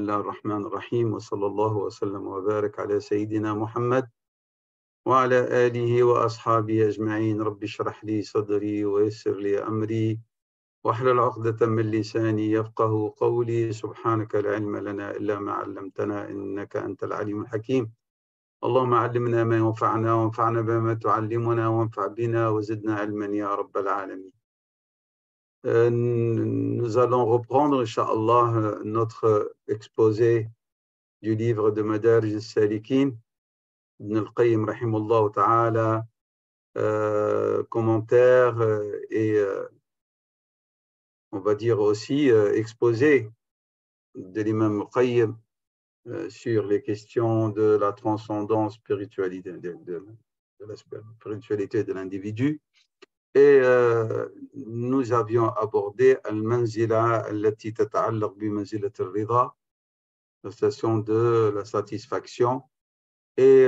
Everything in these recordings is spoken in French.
الله الرحمن الرحيم وصلى الله وسلم وبارك على سيدنا محمد وعلى آله وأصحابه أجمعين. رب اشرح لي صدري ويسر لي أمري واحلل عقدة من لساني يفقه قولي. سبحانك لا علم لنا إلا ما علمتنا إنك أنت العليم الحكيم. اللهم علمنا ما ينفعنا وانفعنا بما تعلمنا وانفع بنا وزدنا علما يا رب العالمين. Nous allons reprendre, Inch'Allah, notre exposé du livre de Madarij al-Salikin, Ibn al-Qayyim, rahimahullah ta'ala, commentaire et on va dire aussi exposé de l'imam al-Qayyim sur les questions de la transcendance spiritualité, de la spiritualité de l'individu. Et nous avions abordé al-manzila allati tata'allaq bi manzilat al-rida, la station de la satisfaction. Et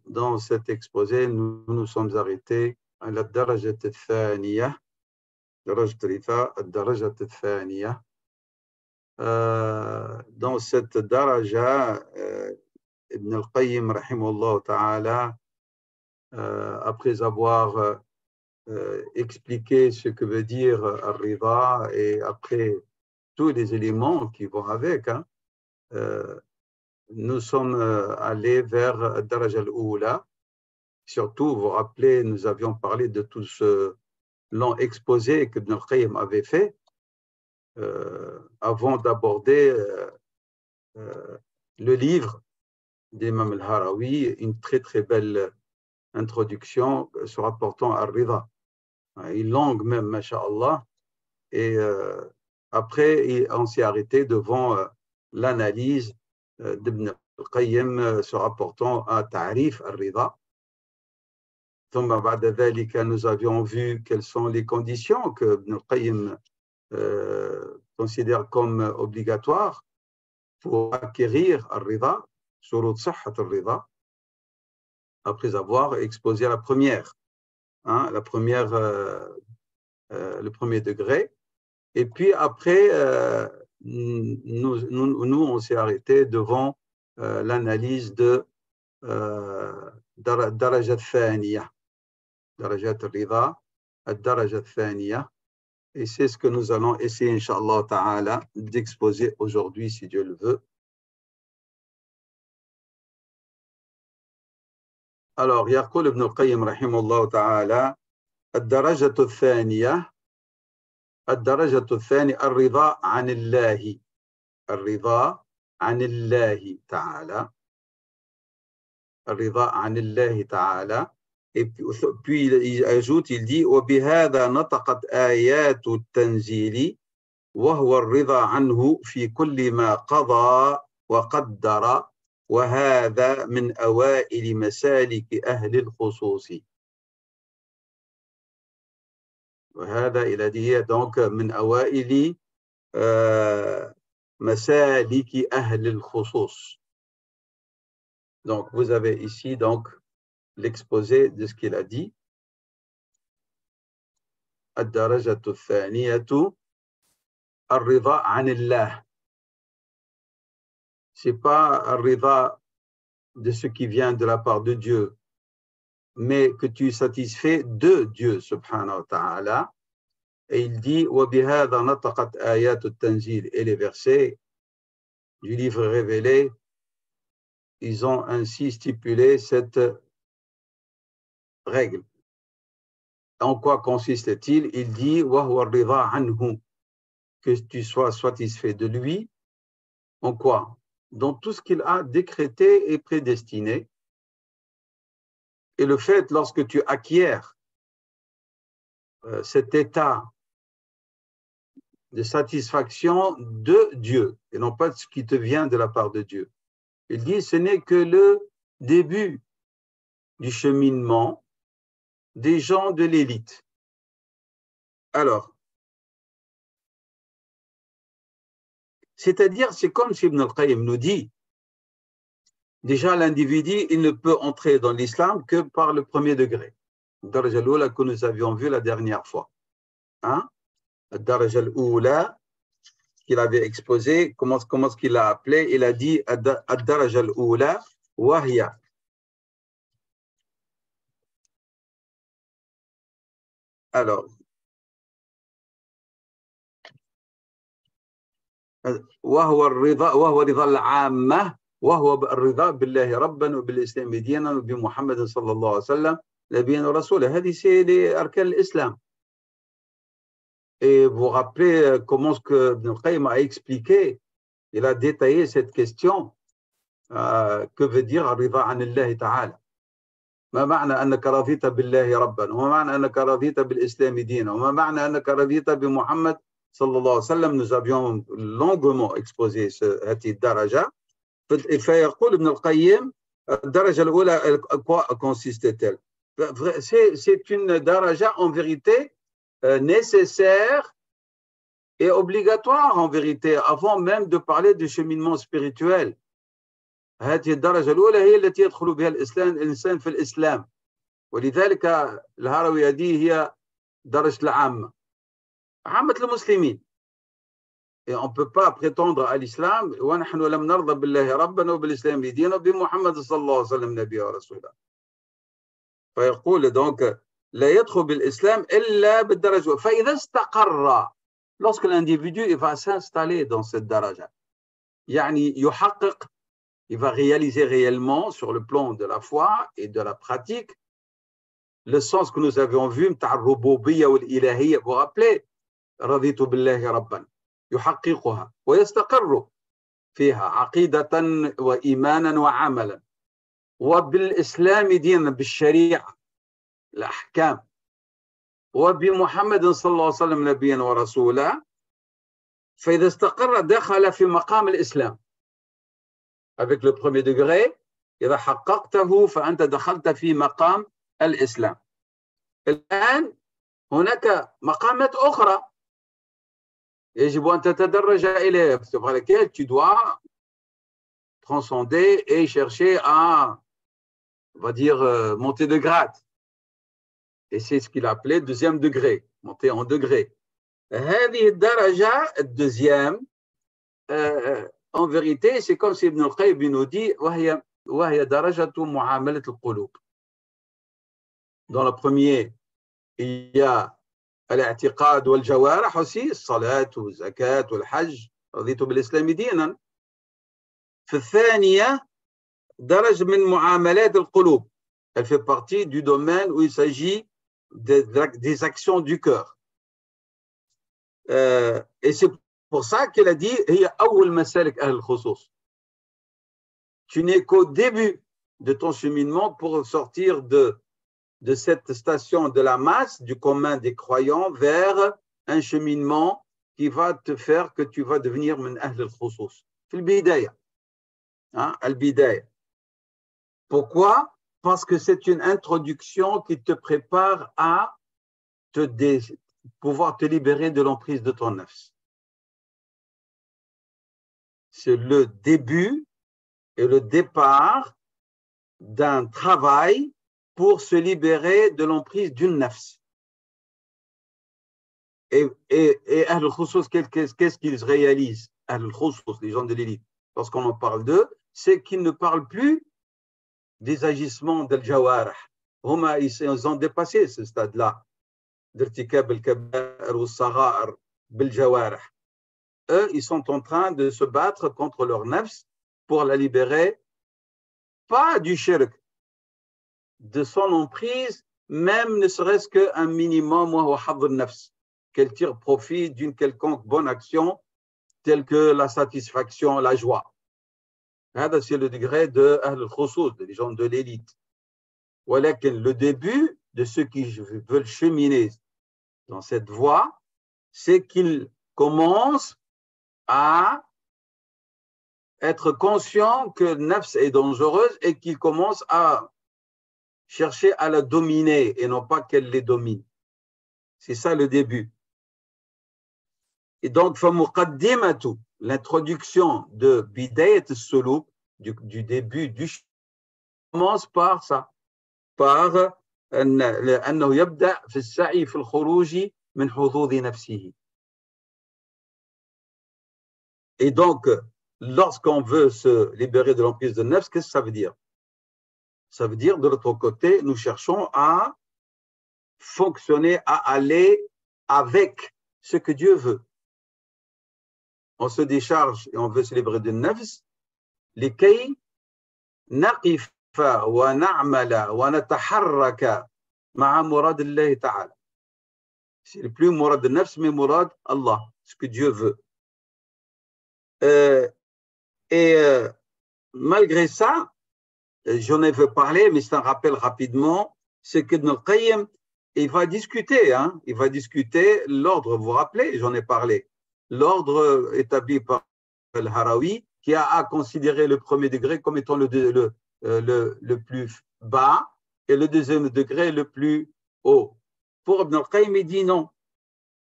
dans cet exposé, nous nous sommes arrêtés à la darajat al-thaniya, darajat al-thaniya. Dans cette daraja, Ibn al-Qayyim, rahimahullah ta'ala, après avoir expliquer ce que veut dire Ar-Rida et après tous les éléments qui vont avec, nous sommes allés vers Daraja al-Oula. Surtout, vous vous rappelez, nous avions parlé de tout ce long exposé que Ibn al-Qayyim avait fait avant d'aborder le livre d'Imam al-Harawi, une très très belle introduction se rapportant à Ar-Rida. Une langue même, masha'Allah. Et après, on s'est arrêté devant l'analyse d'Ibn al-Qayyim se rapportant à Ta'rif al-Rida. Nous avions vu quelles sont les conditions que Ibn al-Qayyim considère comme obligatoires pour acquérir al-Rida, surut sahhat al-Rida, après avoir exposé la première. La première, le premier degré. Et puis après, nous on s'est arrêté devant l'analyse de Darajat Thaniya, Darajat Rida, Darajat Thaniya. Et c'est ce que nous allons essayer, Inch'Allah Ta'ala, d'exposer aujourd'hui, si Dieu le veut. Alors, يقول ابن القيم رحمه الله تعالى الدرجة الثانية الرضا عن الله، الرضا عن الله تعالى، الرضا عن الله تعالى. Et puis il ajoute, il dit وبهذا نطقت آيات التنزيل وهو الرضا عنه في كل ما قضى وقدر وهذا من أوائل مسالك أهل الخصوص. وهذا إلى دي donc من أوائل مسالك أهل الخصوص. Donc vous avez ici donc l'exposé de ce qu'il a dit. الدرجة الثانية الرضا عن الله. C'est pas un rida de ce qui vient de la part de Dieu, mais que tu satisfais de Dieu, subhanahu wa ta'ala. Et il dit, وَبِهَذَا نَطَقَتْ آيَاتُ التَّنْزِيلِ. Et les versets du livre révélé, ils ont ainsi stipulé cette règle. En quoi consiste-t-il? Il dit, وَهُوَ الرِّضَى عَنْهُ. Que tu sois satisfait de lui. En quoi? Dans tout ce qu'il a décrété et prédestiné. Et le fait, lorsque tu acquiers cet état de satisfaction de Dieu, et non pas de ce qui te vient de la part de Dieu. Il dit, ce n'est que le début du cheminement des gens de l'élite. Alors, c'est-à-dire, c'est comme si Ibn al-Qayyim nous dit, déjà l'individu, il ne peut entrer dans l'islam que par le premier degré. Daraja al-Oula que nous avions vu la dernière fois. Daraja al-Oula, qu'il avait exposé, comment ce qu'il l'a appelé. Il a dit Ad-daraja al-oula wahya. Alors, وهو رضا العامة وهو الرضا بالله ربا وبالإسلام دينا وبمحمد صلى الله عليه وسلم نبيا ورسولا. هذه c'est أركان الإسلام. Et vous vous rappelez comment ce que Ibn al-Qayyim a expliqué, il a détaillé cette question, que veut dire الرضا عن الله تعالى. ما معنى أنك رضيت بالله ربا وما معنى أنك رضيت بالإسلام دينا وما معنى أنك رضيت بمحمد صلى الله عليه وسلم. Nous avions longuement exposé هذه الدرجة. فيقول ابن القيم الدرجة الأولى quoi consiste-t-elle? C'est une daraja en vérité nécessaire et obligatoire en vérité avant même de parler du cheminement spirituel. هذه الدرجة الأولى هي التي يدخل بها الإنسان في الإسلام. ولذلك الهروي هذه هي درجة العامة، عامة المسلمين. Et on ne peut pas prétendre à l'islam ونحن لم نرضى بالله ربنا وبالإسلام دينا وبمحمد صلى الله عليه وسلم نبيا ورسولا. فيقول donc لا يدخل بالإسلام إلا بالدرجة. فإذا استقر، lorsque l'individu va s'installer dans cette daraja، يعني يحقق، il va réaliser réellement sur le plan de la foi et de la pratique le sens que nous avions vu متاع الربوبية والإلهية. Vous vous rappelez رضيت بالله ربا، يحققها ويستقر فيها عقيدة وإيمانا وعملا، وبالإسلام دينا بالشريعة الأحكام، وبمحمد صلى الله عليه وسلم نبيا ورسولا. فإذا استقر دخل في مقام الإسلام avec le premier degré. إذا حققته فأنت دخلت في مقام الإسلام. الآن هناك مقامات أخرى يجب أن تتدرج إليها، sur lesquelles tu dois transcender et chercher à, on va dire, monter de grade. Et c'est ce qu'il appelait deuxième degré, monter en degré. هذه الدرجة الدeuxième en vérité c'est comme si Ibn al-Qayyim nous dit وهي درجة معاملة القلوب. Dans le premier il y a الاعتقاد والجوارح aussi، الصلاة والزكاة والحج، رضيت بالإسلام دينا. في الثانية درجة من معاملات القلوب، elle fait partie du domaine où il s'agit des actions du cœur. Et c'est pour ça qu'il a dit هي أول مسالك أهل الخصوص. Tu n'es qu'au début de ton cheminement pour sortir de cette station de la masse, du commun des croyants, vers un cheminement qui va te faire que tu vas devenir من أهل الخصوص. في البداية. البداية. Pourquoi? Parce que c'est une introduction qui te prépare à pouvoir te libérer de l'emprise de ton nafs. C'est le début et le départ d'un travail pour se libérer de l'emprise d'une nafs. Et Ahl al-Khusous, qu'est-ce qu'ils réalisent? Ahl al-Khusous, les gens de l'élite, lorsqu'on en parle d'eux, c'est qu'ils ne parlent plus des agissements d'al-Jawarah. Ils ont dépassé ce stade-là. d'irtikab al-kabair ou al-sagha'ir bil-jawarih. Eux, ils sont en train de se battre contre leur nafs pour la libérer, pas du shirk, de son emprise, même ne serait-ce qu'un minimum, qu'elle tire profit d'une quelconque bonne action, telle que la satisfaction, la joie. C'est le degré de Ahl al-Khusous, des gens de l'élite. Le début de ceux qui veulent cheminer dans cette voie, c'est qu'ils commencent à être conscients que nafs est dangereuse et qu'ils commencent à chercher à la dominer et non pas qu'elle les domine. C'est ça le début. Et donc, l'introduction de Bidayat al-Suluk, du début du commence par ça, par أنه يبدأ في السعي في الخروج من حظوظ نفسه. Et donc, lorsqu'on veut se libérer de l'emprise de nefs, qu'est-ce que ça veut dire? Ça veut dire, de l'autre côté, nous cherchons à fonctionner, à aller avec ce que Dieu veut. On se décharge et on veut se libérer de nefs, لكي نقف ونعمل ونتحرك مع مراد الله تعالى. C'est plus مراد النفس, mais مراد Allah, ce que Dieu veut. Malgré ça, j'en ai parlé, mais c'est un rappel rapidement, c'est que Ibn al-Qayyim, il va discuter, il va discuter l'ordre, vous vous rappelez, j'en ai parlé, l'ordre établi par al-Harawi, qui a considéré le premier degré comme étant le plus bas et le deuxième degré le plus haut. Pour Ibn al-Qayyim, il dit non.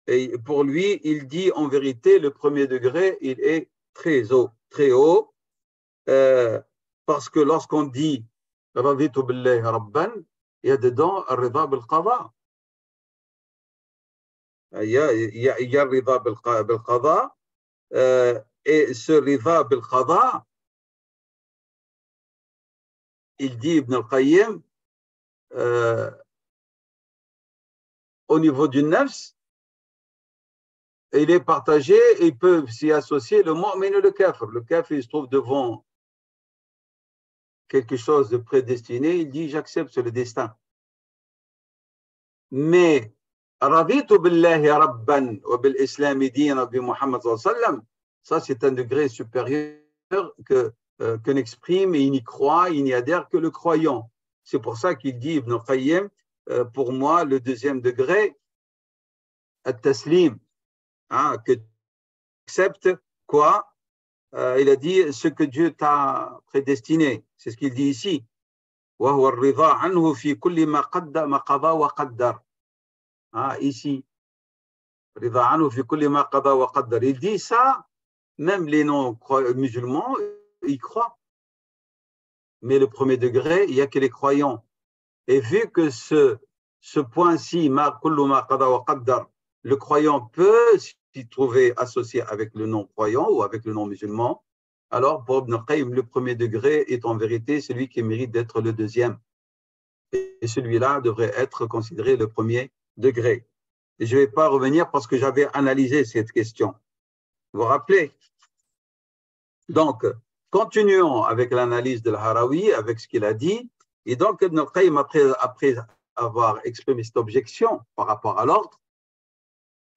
Et pour lui, il dit en vérité, le premier degré, il est très haut, parce que lorsqu'on dit Raditu billahi rabban, il y a dedans al-rida bil-qada. Il y a le rida bil-qada, et ce rida bil-qada, il dit Ibn al-Qayyim, au niveau du nafs, il est partagé, ils peuvent s'y associer le mu'min et le kafir. Le kafir, il se trouve devant quelque chose de prédestiné, il dit j'accepte le destin. Mais raditu billahi rabban wa bil islam dinan bi Muhammad sallallahu alayhi wa sallam, ça c'est un degré supérieur que n'exprime et il n'y croit, il n'y adhère que le croyant. C'est pour ça qu'il dit Ibn Qayyim, pour moi le deuxième degré, at-taslim, que tu acceptes quoi? Il a dit ce que Dieu t'a prédestiné, c'est ce qu'il dit ici. وهو الرضا عنه في كل ما قضى وقدر. Ici, رضا عنه في كل ما قضى وقدر. Il dit ça, même les non-musulmans, ils croient. Mais le premier degré, il n'y a que les croyants. Et vu que ce point-ci, le croyant peut s'y trouver associé avec le non-croyant ou avec le non-musulman, alors pour Ibn Qayyim, le premier degré est en vérité celui qui mérite d'être le deuxième. Et celui-là devrait être considéré le premier degré. Et je ne vais pas revenir parce que j'avais analysé cette question. Vous vous rappelez? Donc, continuons avec l'analyse de l'Harawi, avec ce qu'il a dit. Et donc, Ibn Qayyim, après avoir exprimé cette objection par rapport à l'ordre,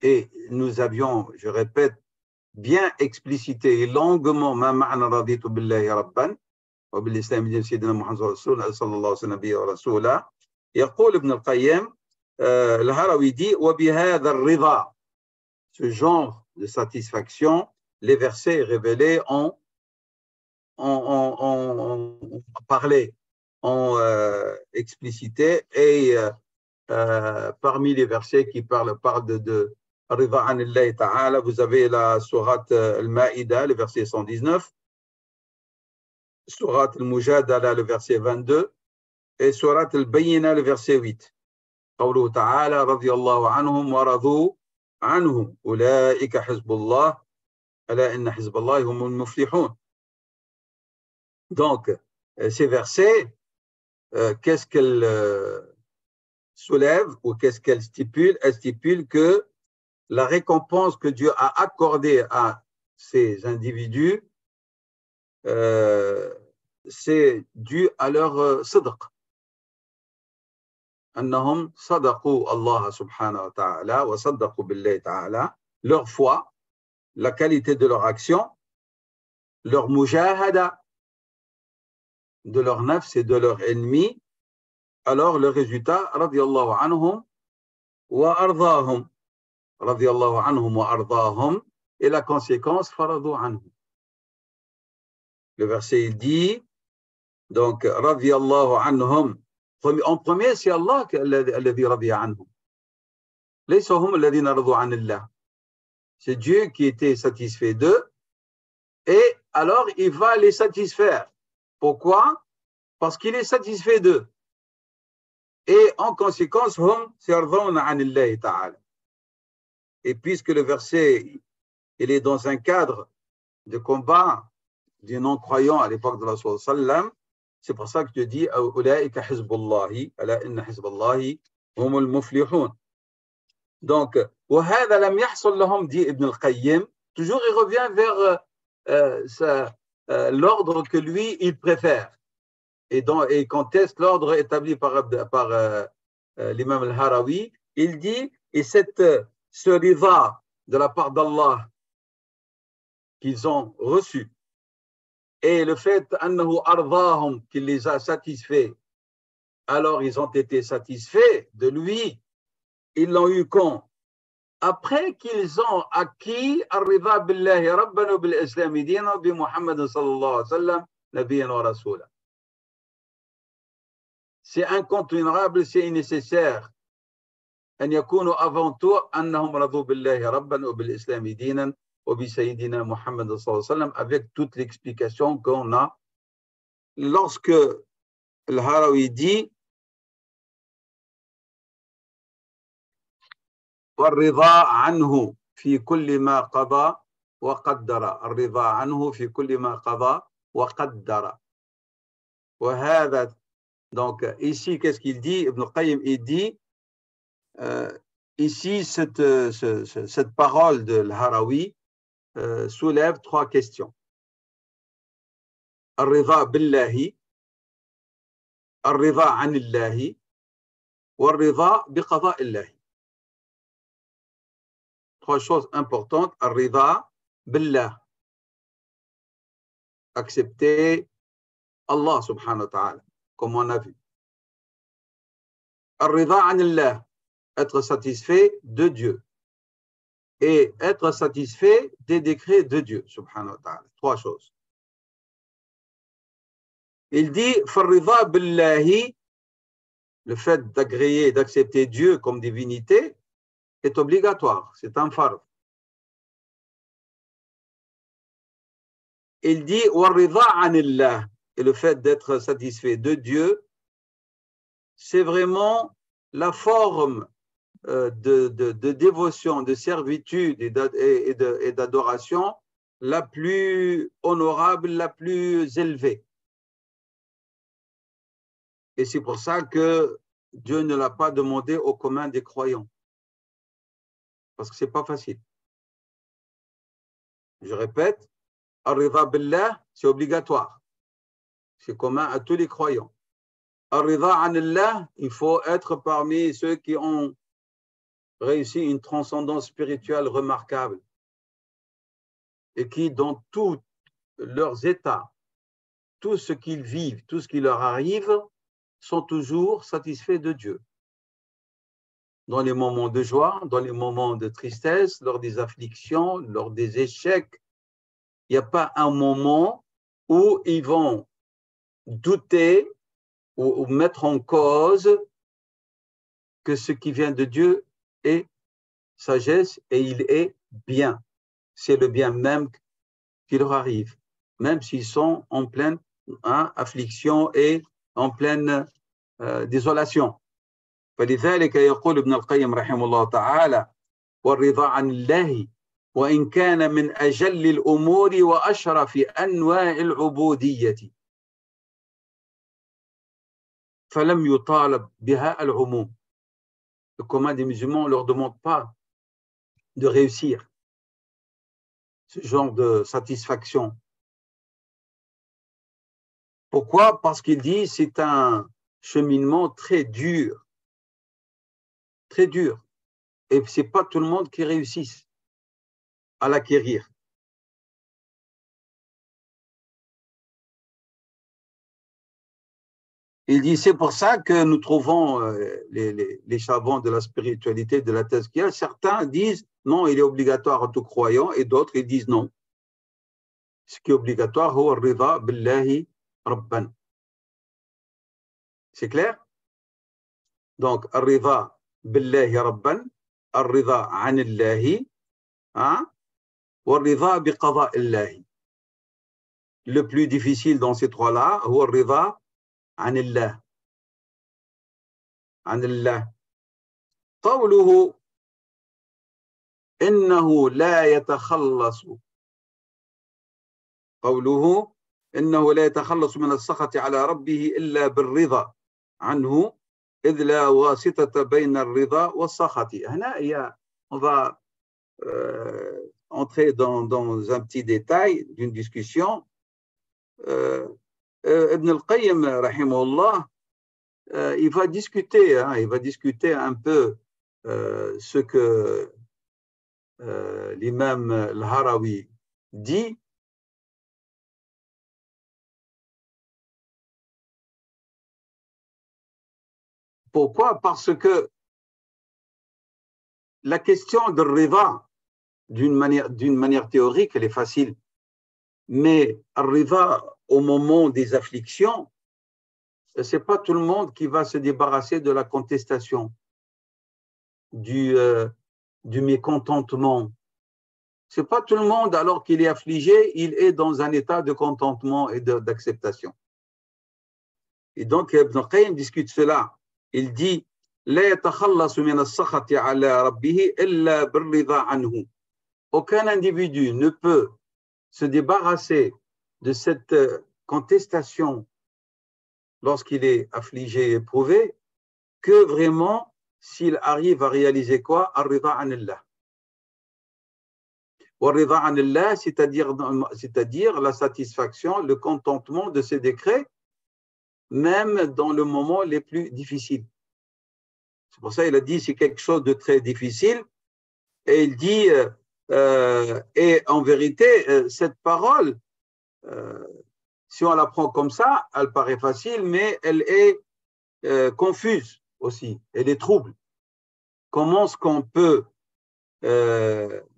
et nous avions, je répète, bien explicité et longuement ma ma'na raditu billahi rabban wa bil islam din sayyidina Muhammad sallallahu alayhi wa sallam يقول ابن القيم الهروي dit وبهذا الرضا, ce genre de satisfaction, les versets révélés ont parlé, ont explicité, et parmi les versets qui parlent de Rida anillahi ta'ala, vous avez la sourate al-Ma'ida, le verset 119, sourate al-Mujadala, le verset 22, et sourate al-Bayyina, le verset 8. قوله تعالى رضي الله عنهم ورضوا عنه أولئك حزب الله ألا إن حزب الله هم المفلحون. Donc, ces versets, qu'est-ce qu'elles soulèvent ou qu'est-ce qu'elles stipulent? Elles stipulent que la récompense que Dieu a accordée à ces individus, c'est dû à leur sidq. أنهم صدقوا الله سبحانه وتعالى وصدقوا بالله تعالى, leur foi, la qualité de leur action, leur mujahada de leur nafs et de leur ennemi, alors le résultat, radiyallahu anhum wa ardahum, radiyallahu anhum wa ardahum, et la conséquence, faradu anhum. Le verset il dit, donc, radiyallahu anhum, en premier, c'est Allah alladhi radiya anhum. Laysa hum alladhina radu an Allah. C'est Dieu qui était satisfait d'eux, et alors il va les satisfaire. Pourquoi? Parce qu'il est satisfait d'eux. Et en conséquence, hum yardawna an Allah ta'ala. Et puisque le verset il est dans un cadre de combat des non-croyants à l'époque de la sallam. C'est pour ça que je dis Ulaïka hizbullahi, ala inna hizballahi humul muflihun. Donc, وهذا لم يحصل لهم, dit Ibn al-Qayyim. Toujours, il revient vers l'ordre que lui, il préfère. Et il conteste l'ordre établi par l'imam al-Harawi. Il dit, et ce riva de la part d'Allah qu'ils ont reçu, et le fait qu'il les a satisfaits, alors ils ont été satisfaits de lui, ils l'ont eu quand? Après qu'ils ont acquis ar-ridha billahi rabban wa bil islami dinan bi Muhammad sallallahu alayhi wa sallam nabiyyan wa rasula. C'est incontournable, c'est nécessaire أن يكونوا avant tout أنهم رضوا بالله ربا وبالإسلام دينا وبسيدنا محمد صلى الله عليه وسلم, avec toute l'explication qu'on a. Lorsque le Harawi dit والرضا عنه في كل ما قضى وقدر, الرضا عنه في كل ما قضى وقدر. وهذا, donc ici qu'est-ce qu'il dit? Ibn Qayyim, il dit ici cette parole de l'Harawi soulève trois questions. الرضا بالله, الرضا عن الله, والرضا بقضاء الله. Trois choses importantes. الرضا بالله, accepter Allah subhanahu wa ta'ala, comme on a vu. الرضا عن الله, être satisfait de Dieu. Et être satisfait des décrets de Dieu subhanahu wa ta'ala. Trois choses. Il dit فالرضا بالله, le fait d'agréer, d'accepter Dieu comme divinité est obligatoire, c'est un fard. Il dit والرضا عن الله, et le fait d'être satisfait de Dieu, c'est vraiment la forme de dévotion, de servitude et d'adoration la plus honorable, la plus élevée. Et c'est pour ça que Dieu ne l'a pas demandé au commun des croyants. Parce que ce n'est pas facile. Je répète, Ar-Ridha Billah, c'est obligatoire. C'est commun à tous les croyants. Ar-Ridha Anillah, il faut être parmi ceux qui ont réussi une transcendance spirituelle remarquable et qui, dans tous leurs états, tout ce qu'ils vivent, tout ce qui leur arrive, sont toujours satisfaits de Dieu. Dans les moments de joie, dans les moments de tristesse, lors des afflictions, lors des échecs, il n'y a pas un moment où ils vont douter ou mettre en cause que ce qui vient de Dieu est sagesse et il est bien. C'est le bien même qui leur arrive, même s'ils sont en pleine affliction et en pleine désolation. فلذلك يقول ابن القيم رحمه الله تعالى والرضا عن الله وإن كان من أجل الأمور وأشرف أنواع العبودية فلم يطالب بها العموم. Le commun des musulmans ne leur demande pas de réussir ce genre de satisfaction. Pourquoi? Parce qu'il dit que c'est un cheminement très dur. Très dur. Et ce n'est pas tout le monde qui réussisse à l'acquérir. Il dit, c'est pour ça que nous trouvons les savants de la spiritualité, de la tazkiya, certains disent, non, il est obligatoire à tout croyant, et d'autres, ils disent non. Ce qui est obligatoire, huwa ar-ridha billahi rabban. C'est clair? Donc, ar-ridha billahi rabban, ar-ridha anillahi, wa ar-ridha biqada illahi. Le plus difficile dans ces trois-là, huwa ar-ridha عن الله عن الله قوله إنه لا يتخلص قوله إنه لا يتخلص من السخط على ربه إلا بالرضا عنه إذ لا واسطة بين الرضا والسخط. هنا on va entrer dans un petit détail d'une discussion. Ibn al-Qayyim, rahimahullah, il va discuter un peu ce que l'imam al-Harawi dit. Pourquoi? Parce que la question de rida, d'une manière théorique, elle est facile. Mais rida au moment des afflictions, ce n'est pas tout le monde qui va se débarrasser de la contestation, du mécontentement. Ce n'est pas tout le monde, alors qu'il est affligé, il est dans un état de contentement et d'acceptation. Et donc, Ibn Qayyim discute cela. Il dit لا يتخلص من السخط على ربه إلا بالرضا عنه. Aucun individu ne peut se débarrasser de cette contestation lorsqu'il est affligé et éprouvé que vraiment s'il arrive à réaliser quoi? Ar-rida anillah. Ar-rida anillah, c'est-à-dire la satisfaction, le contentement de ses décrets, même dans le moment les plus difficiles. C'est pour ça qu'il a dit c'est quelque chose de très difficile. Et il dit, et en vérité, cette parole, si on la prend comme ça, elle paraît facile, mais elle est confuse aussi, elle est trouble. Comment est-ce qu'on peut, on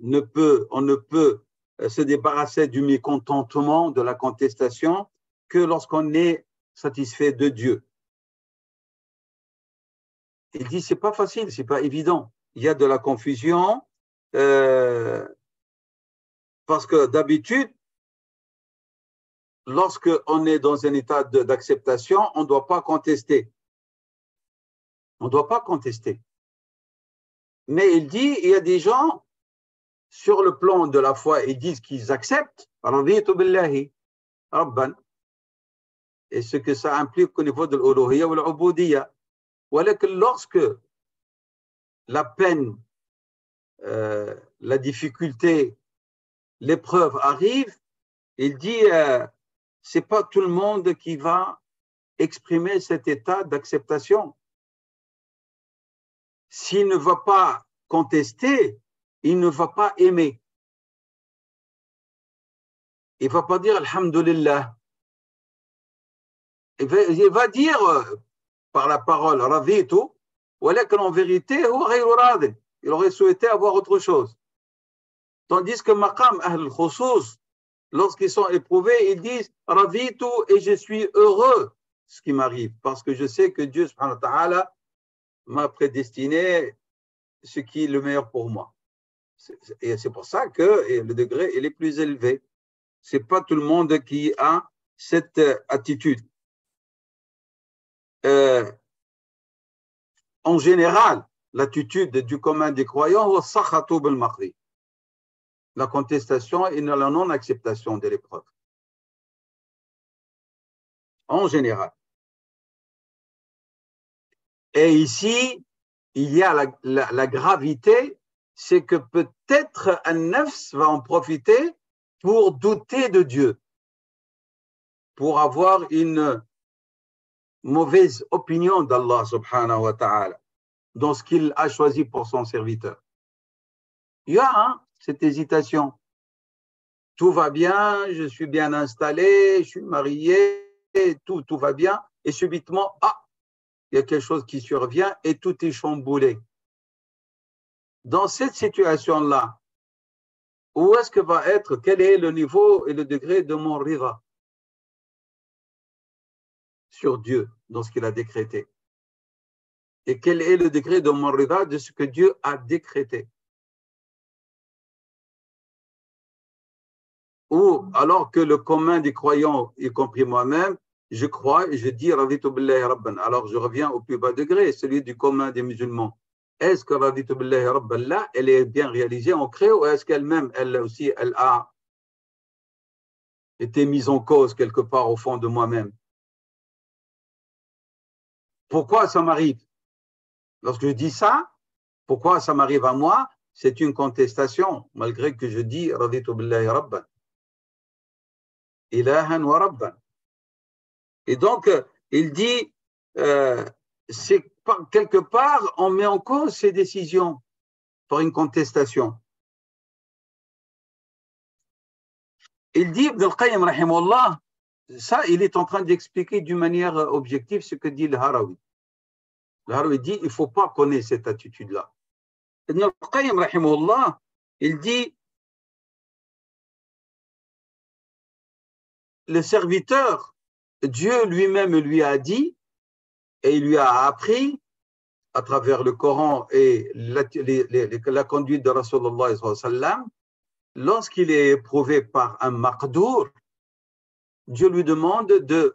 ne peut se débarrasser du mécontentement, de la contestation, que lorsqu'on est satisfait de Dieu? Il dit c'est pas facile, c'est pas évident. Il y a de la confusion parce que d'habitude, lorsqu'on est dans un état d'acceptation, on ne doit pas contester. On ne doit pas contester. Mais il dit, il y a des gens, sur le plan de la foi, ils disent qu'ils acceptent, raditu billahi rabban, et ce que ça implique au niveau de l'uluhiyya ou l'ubudiyya. Lorsque la peine, la difficulté, l'épreuve arrive, il dit c'est pas tout le monde qui va exprimer cet état d'acceptation. S'il ne va pas contester, il ne va pas aimer. Il ne va pas dire Alhamdulillah. Il va dire par la parole Raditu, en vérité, il aurait souhaité avoir autre chose. Tandis que Maqam Ahl al-Khusus, lorsqu'ils sont éprouvés, ils disent Raditu et je suis heureux ce qui m'arrive, parce que je sais que Dieu subhanahu wa ta'ala m'a prédestiné ce qui est le meilleur pour moi. Et c'est pour ça que le degré est le plus élevé. Ce n'est pas tout le monde qui a cette attitude. En général, l'attitude du commun des croyants, la contestation et la non-acceptation de l'épreuve. En général. Et ici, il y a la gravité, c'est que peut-être un nafs va en profiter pour douter de Dieu, pour avoir une mauvaise opinion d'Allah subhanahu wa ta'ala dans ce qu'il a choisi pour son serviteur. Il y a cette hésitation. Tout va bien, je suis bien installé, je suis marié, tout va bien, et subitement, il y a quelque chose qui survient et tout est chamboulé. Dans cette situation-là, où est-ce que va être, quel est le niveau et le degré de mon rida sur Dieu dans ce qu'il a décrété? Et quel est le degré de mon rida de ce que Dieu a décrété? Ou alors que le commun des croyants, y compris moi-même, je crois et je dis Raditu billahi rabban. Alors je reviens au plus bas degré, celui du commun des musulmans. Est-ce que Raditu billahi rabban là, elle est bien réalisée, ancrée, ou est-ce qu'elle-même, elle aussi, elle a été mis en cause quelque part au fond de moi-même. Pourquoi ça m'arrive? Lorsque je dis ça, pourquoi ça m'arrive à moi? C'est une contestation, malgré que je dis Raditu billahi rabban, ilahan wa rabban. Et donc, il dit, c'est quelque part, on met en cause ces décisions par une contestation. Il dit, Ibn al-Qayyim, rahimahullah, ça, il est en train d'expliquer d'une manière objective ce que dit le Harawi. Le Harawi dit, il ne faut pas connaître cette attitude-là. Ibn al-Qayyim, rahimahullah, il dit, le serviteur, Dieu lui-même lui a dit, et il lui a appris, à travers le Coran et la conduite de Rasulullah sallallahu alayhi wa sallam, lorsqu'il est éprouvé par un maqdour, Dieu lui demande de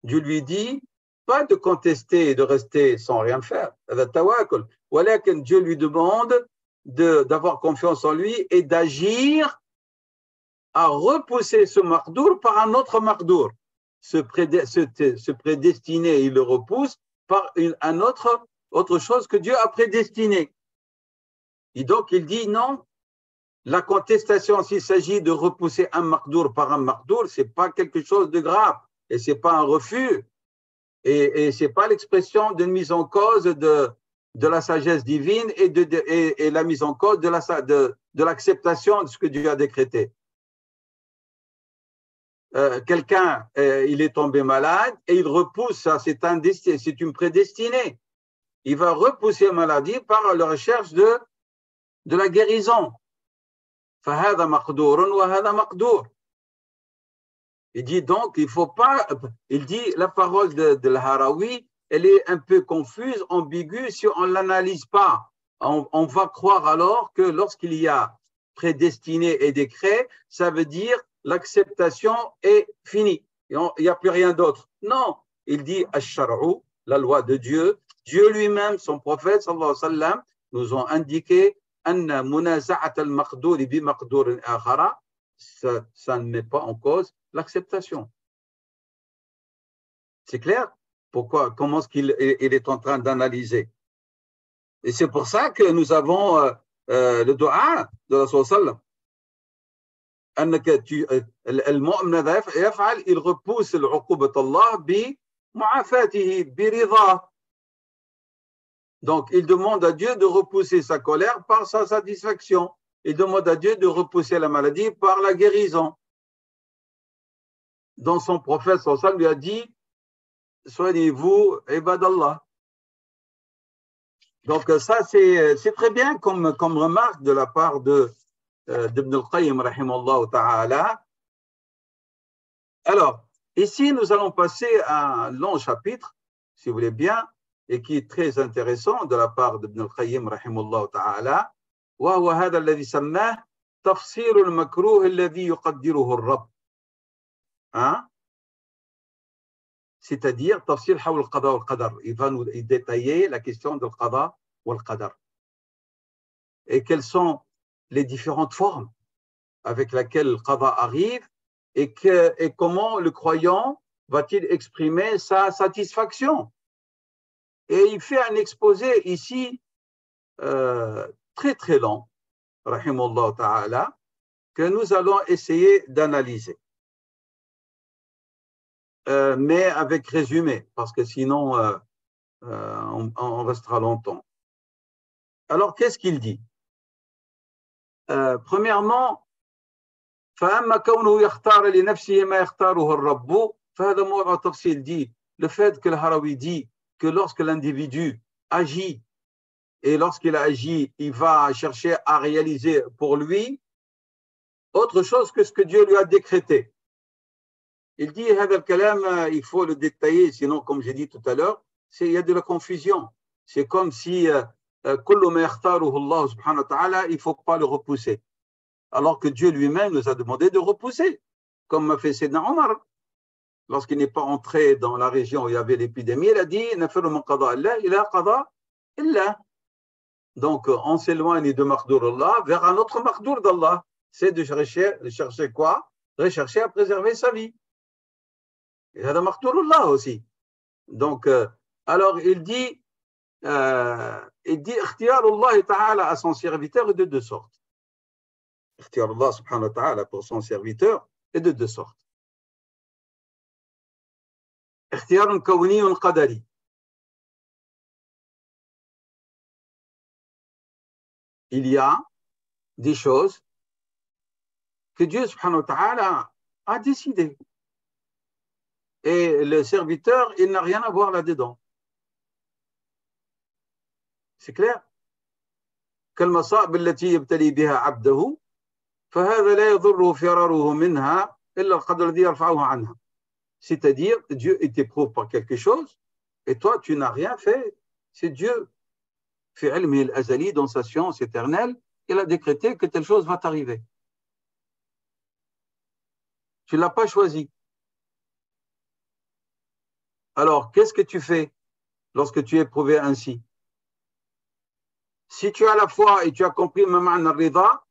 Dieu lui dit pas de contester et de rester sans rien faire. Dieu lui demande d'avoir confiance en lui et d'agir à repousser ce maqdour par un autre maqdour. Se prédestiner, il le repousse par autre chose que Dieu a prédestiné. Et donc, il dit non, la contestation, s'il s'agit de repousser un maqdour par un maqdour, ce n'est pas quelque chose de grave et ce n'est pas un refus et ce n'est pas l'expression d'une mise en cause de la sagesse divine et la mise en cause de l'acceptation de ce que Dieu a décrété. Quelqu'un, il est tombé malade et il repousse ça, c'est une prédestinée. Il va repousser la maladie par la recherche de la guérison. Il dit donc, il faut pas, il dit la parole de l'Harawi, elle est un peu confuse, ambiguë si on ne l'analyse pas. On va croire alors que lorsqu'il y a prédestiné et décret, ça veut dire l'acceptation est finie. Il n'y a plus rien d'autre. Non, il dit Ash-Shar'u, la loi de Dieu. Dieu lui-même, son prophète, sallallahu alayhi wa sallam, nous ont indiqué Anna munaza'at al-maqdour bi maqdour akhara, ça ne met pas en cause l'acceptation. C'est clair? Pourquoi? Comment est-ce qu'il est en train d'analyser? Et c'est pour ça que nous avons le dua de la sallam. المؤمن يفعل il repousse العقوبة الله بمعافاته برضاه. Donc il demande à Dieu de repousser sa colère par sa satisfaction. Il demande à Dieu de repousser la maladie par la guérison. Dans son prophète sallallahu alayhi wa sallam lui a dit soignez-vous ibadallah. Donc ça c'est très bien comme remarque de la part d'Ibn al-Qayyim rahimahullah ta'ala. Alors, ici, nous allons passer à un long chapitre, si vous voulez bien, et qui est très intéressant de la part d'Ibn al-Qayyim rahimahullah ta'ala. وهو هذا الذي سماه تفسير المكروه الذي يقدره الرب. C'est-à-dire تفسير حول القضاء والقدر. Il va nous détailler la question du qada ou le qadar. Et quelles sont les différentes formes avec lesquelles le qada arrive et comment le croyant va-t-il exprimer sa satisfaction. Et il fait un exposé ici très très long, rahimahullah ta'ala, que nous allons essayer d'analyser. Mais avec résumé, parce que sinon on restera longtemps. Alors, qu'est-ce qu'il dit? Premièrement, فأما كونه يختار لنفسه ما يختاره الرب فهذا موضع تفصيل. dit le fait que le Harawi dit que lorsque l'individu agit et lorsqu'il agit, il va chercher à réaliser pour lui autre chose que ce que Dieu lui a décrété. Il dit هذا الكلام, il faut le détailler, sinon comme j'ai dit tout à l'heure, il y a de la confusion. C'est comme si كل ما يختاره الله سبحانه وتعالى, il ne faut pas le repousser. Alors que Dieu lui-même nous a demandé de repousser, comme a fait Sayyidina Omar. Lorsqu'il n'est pas entré dans la région où il y avait l'épidémie, il a dit Donc, on s'éloigne de Makhdourullah vers un autre Makhdour d'Allah. C'est de chercher quoi? Rechercher à préserver sa vie. Il y a de Makhdourullah aussi. Donc, alors il dit Ikhtiyarullah ta'ala à son serviteur est de deux sortes. Ikhtiyarullah subhanahu wa ta'ala pour son serviteur est de deux sortes. Ikhtiyarun kawniyun qadari. Il y a des choses que Dieu subhanahu wa ta'ala a décidé. Et le serviteur, il n'a rien à voir là-dedans. C'est clair? كالمصائب التي يبتلي بها عبده فهذا لا يضره فراره منها إلا القدر الذي يرفعه عنها. C'est-à-dire, Dieu t'éprouve par quelque chose et toi, tu n'as rien fait. C'est Dieu. في علمه الأزلي, dans sa science éternelle, il a décrété que telle chose va t'arriver. Tu ne l'as pas choisi. Alors, qu'est-ce que tu fais lorsque tu es éprouvé ainsi? Si tu as la foi et tu as compris Ma'an al-Rida,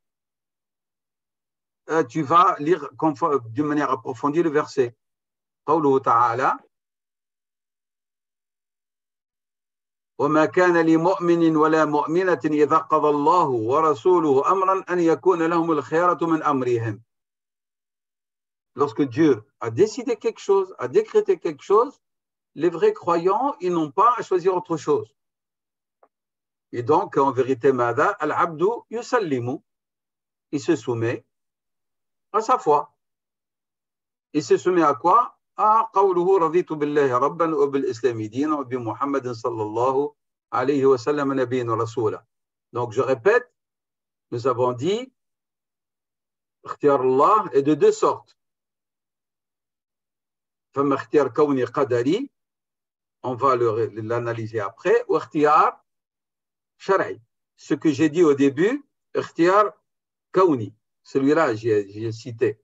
tu vas lire d'une manière approfondie le verset. قوله تعالى وما كان لمؤمن ولا مؤمنة إذا قضى الله ورسوله أمرا أن يكون لهم الخيرة من أمرهم. Lorsque Dieu a décidé quelque chose, a décrété quelque chose, les vrais croyants, ils n'ont pas à choisir autre chose. Et donc, en vérité, Mada, al-abdu yusallimu, il se soumet à sa foi. Il se soumet à quoi? À qawluhu raditu billahi rabban wa bil islami dina wa bi Muhammadin sallallahu alayhi wa sallam nabiyyin wa rasula. Donc, je répète, nous avons dit, ikhtiyarullah est de deux sortes. Fama ikhtiyar kawni qadari, on va l'analyser après, ou ikhtiyar shar'i. Ce que j'ai dit au début, ikhtiyar kawni, celui-là j'ai cité.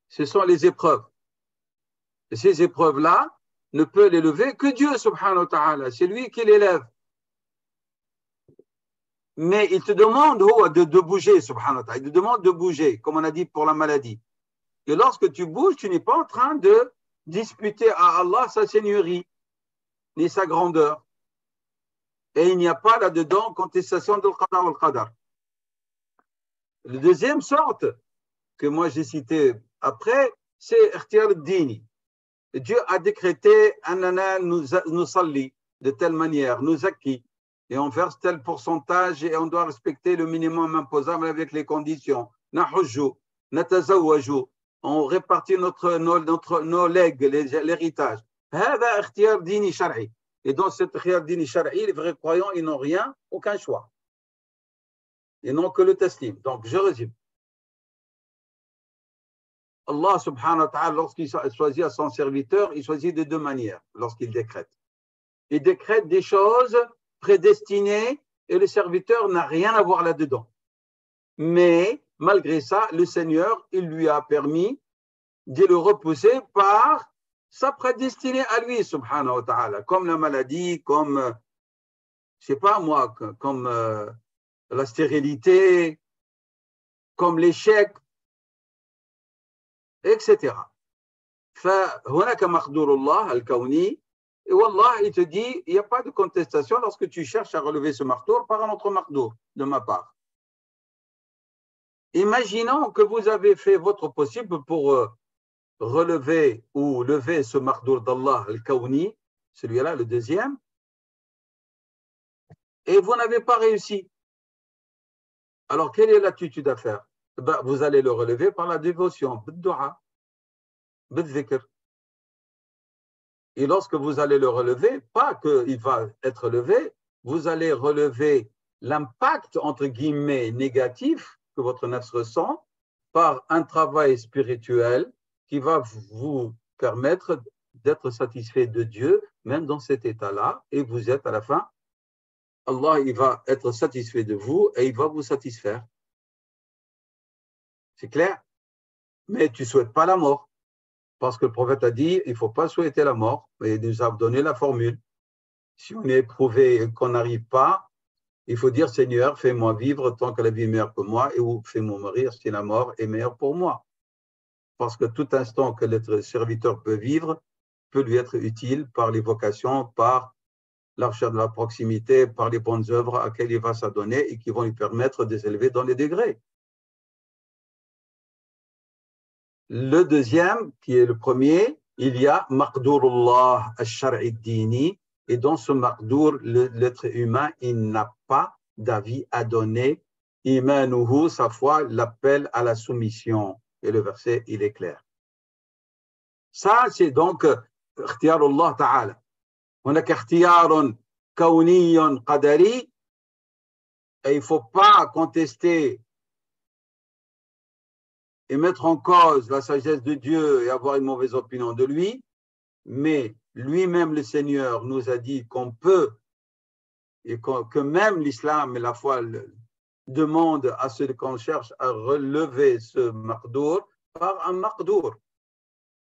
Ce sont les épreuves. Et ces épreuves-là ne peut les lever que Dieu subhanahu wa ta'ala. C'est lui qui les lève. Mais il te demande de bouger, subhanahu wa ta'ala. Il te demande de bouger, comme on a dit pour la maladie. Et lorsque tu bouges, tu n'es pas en train de disputer à Allah sa seigneurie, ni sa grandeur. Et il n'y a pas là-dedans contestation de l'qada ou l'qadar. La deuxième sorte que moi j'ai citée après, c'est ikhtiyar dini. Dieu a décrété anana nous salli de telle manière, nous acquis, et on verse tel pourcentage et on doit respecter le minimum imposable avec les conditions. Nahujju, natazawwaju, on répartit nos legs, l'héritage. Hada ikhtiyar dini shar'i. Et dans cet ikhtiyar dini shar'i, les vrais croyants, ils n'ont rien, aucun choix. Ils n'ont que le taslim. Donc, je résume. Allah subhanahu wa ta'ala, lorsqu'il choisit à son serviteur, il choisit de deux manières lorsqu'il décrète. Il décrète des choses prédestinées et le serviteur n'a rien à voir là-dedans. Mais malgré ça, le Seigneur, il lui a permis de le repousser par sa prédestinée à lui, subhanahu wa ta'ala, comme la maladie, comme, je sais pas moi, comme la stérilité, comme l'échec, etc. فهناك مقدور الله الكوني et wallah il te dit il n'y a pas de contestation lorsque tu cherches à relever ce martour par un autre martour de ma part. Imaginons que vous avez fait votre possible pour relever ou lever ce martour d'Allah al-Kawni, celui-là le deuxième, et vous n'avez pas réussi. Alors quelle est l'attitude à faire? Ben, vous allez le relever par la dévotion, bid-du'a, bid-dhikr. Et lorsque vous allez le relever, pas qu'il va être levé, vous allez relever l'impact, entre guillemets, négatif que votre nafs ressent par un travail spirituel qui va vous permettre d'être satisfait de Dieu, même dans cet état-là, et vous êtes à la fin, Allah il va être satisfait de vous et il va vous satisfaire. C'est clair? Mais tu ne souhaites pas la mort. Parce que le prophète a dit, il ne faut pas souhaiter la mort. Et il nous a donné la formule. Si on est éprouvé et qu'on n'arrive pas, Il faut dire, Seigneur, fais-moi vivre tant que la vie est meilleure que moi, et ou fais-moi mourir si la mort est meilleure pour moi. Parce que tout instant que le serviteur peut vivre, peut lui être utile par l'évocation, par la recherche de la proximité, par les bonnes œuvres à laquelle il va s'adonner et qui vont lui permettre de s'élever dans les degrés. Le deuxième, qui est le premier, il y a Maqdurullah al-Shar'i Dini, et dans ce Maqdur, l'être humain, il n'a pas d'avis à donner. Imanuhu, sa foi, l'appelle à la soumission. Et le verset, il est clair. Ça, c'est donc Ikhtiyarullah Ta'ala. On a qu'Ikhtiyarun Kawniyun Qadari, et il ne faut pas contester et mettre en cause la sagesse de Dieu et avoir une mauvaise opinion de lui, mais lui-même, le Seigneur, nous a dit qu'on peut, et que même l'islam et la foi demandent à ceux qu'on cherche à relever ce maqdour par un maqdour.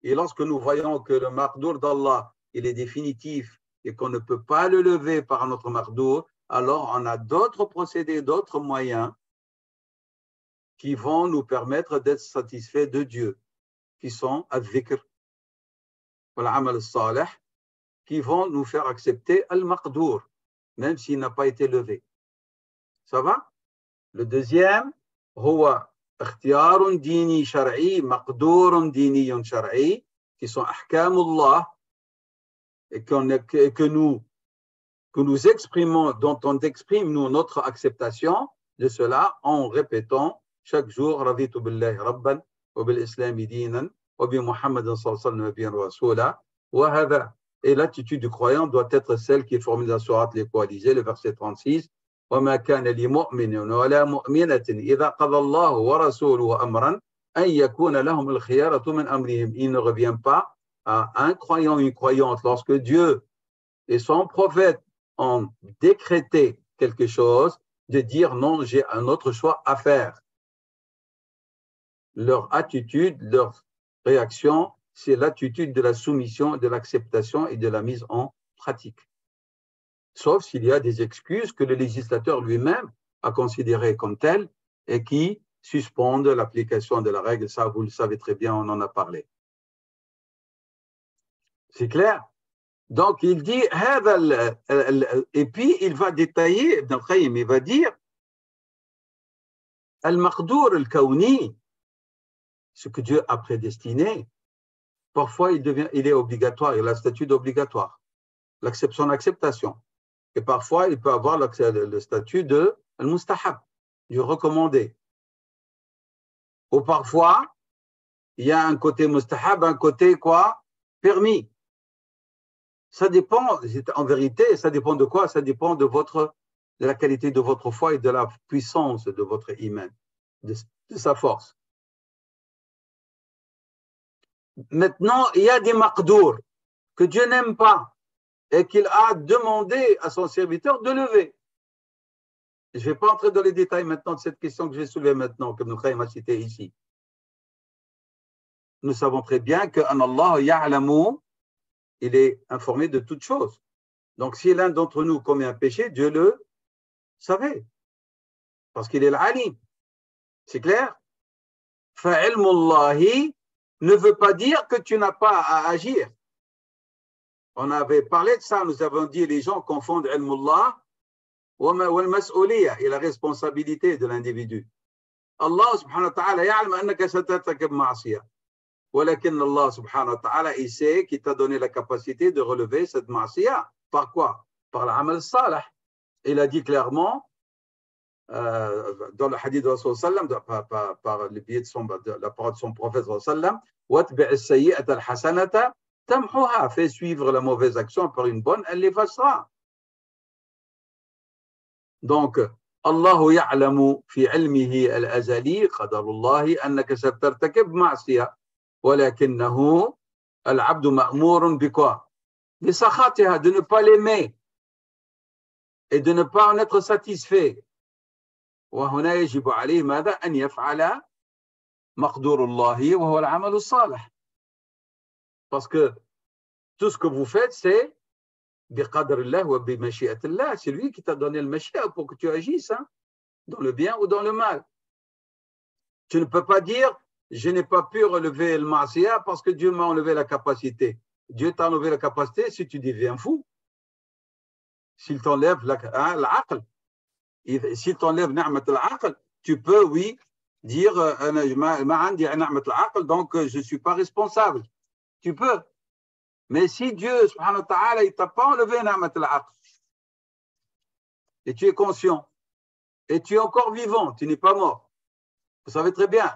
Et lorsque nous voyons que le maqdour d'Allah, il est définitif et qu'on ne peut pas le lever par un autre maqdour, alors on a d'autres procédés, d'autres moyens qui vont nous permettre d'être satisfaits de Dieu, qui sont al-dhikr, al-amal al-salih, qui vont nous faire accepter al-maqdour, même s'il n'a pas été levé. Ça va? Le deuxième, huwa ikhtiyarun dini shar'i, maqdourun diniyun shar'i, qui sont ahkamullah, et que nous exprimons, dont on exprime nous notre acceptation de cela en répétant chaque jour raditu billahi rabban wa bil islami dinan wa bi muhammadin sallallahu alayhi wa sallam wa hadha. Et l'attitude du croyant doit être celle qui est formulée dans la sourate Les Coalisés, le verset 36. وما كان لمؤمن ولا مؤمنة إذا قضى الله ورسوله أمرا أن يكون لهم الخيارة من أمرهم. Il ne revient pas à un croyant, une croyante, lorsque Dieu et son prophète ont décrété quelque chose, de dire non, j'ai un autre choix à faire. Leur attitude, leur réaction, c'est l'attitude de la soumission, de l'acceptation et de la mise en pratique. Sauf s'il y a des excuses que le législateur lui-même a considérées comme telles et qui suspendent l'application de la règle. Ça, vous le savez très bien, on en a parlé. C'est clair? Donc, il dit, et puis il va détailler, Ibn al-Qayyim, il va dire, al-maqdour al-kawni, ce que Dieu a prédestiné, parfois il est obligatoire, il a le statut d'obligatoire, son acceptation. Et parfois, il peut avoir le statut de al-mustahab, du recommandé. Ou parfois, il y a un côté mustahab, un côté quoi? Permis. Ça dépend, en vérité, ça dépend de quoi? Ça dépend de la qualité de votre foi et de la puissance de votre iman, de sa force. Maintenant, il y a des maqdour que Dieu n'aime pas et qu'il a demandé à son serviteur de lever. Je ne vais pas entrer dans les détails maintenant de cette question que j'ai soulevée maintenant, que Ibn Qayyim a citée ici. Nous savons très bien qu'An Allah ya'lamu, il est informé de toutes choses. Donc, si l'un d'entre nous commet un péché, Dieu le savait, parce qu'il est l'alim. C'est clair? Fa'ilmullahi ne veut pas dire que tu n'as pas à agir. On avait parlé de ça, nous avons dit les gens confondent ilmullah wal mas'uliyya et la responsabilité de l'individu. Allah subhanahu wa ta'ala ya'lam annaka satartakib ma'siyah. Walakin Allah subhanahu wa ta'ala, il sait qu'il t'a donné la capacité de relever cette ma'siyah. Par quoi? Par l'amal salih. Il a dit clairement dans le hadith de Rasul sallam, par le biais de la parole de son prophète sallam, watbi' as-sayyi'ata al-hasanata tamhuha, fait suivre la mauvaise action par une bonne, elle l'effacera. Donc, Allah ya'lamu fi ilmihi al-azali qadarullahi annaka satartakib ma'siyah, walakinahu al-'abdu ma'murun bi quoi? Bi sakhatiha, de ne pas l'aimer et de ne pas en être satisfait. وهنا يجب عليه ماذا؟ أن يفعل مقدور الله وهو العمل الصالح. Parce que tout ce que vous faites, c'est C'est lui qui t'a donné le mashia pour que tu agisses, hein, dans le bien ou dans le mal. Tu ne peux pas dire je n'ai pas pu relever le ma'asiya parce que Dieu m'a enlevé la capacité. Dieu t'a enlevé la capacité si tu deviens fou. S'il t'enlève l'aql, s'il t'enlève ni'mat al-aql, tu peux, oui, dire donc je ne suis pas responsable. Tu peux. Mais si Dieu, subhanahu wa ta'ala, il ne t'a pas enlevé ni'mat al-aql, et tu es conscient, et tu es encore vivant, tu n'es pas mort. Vous savez très bien,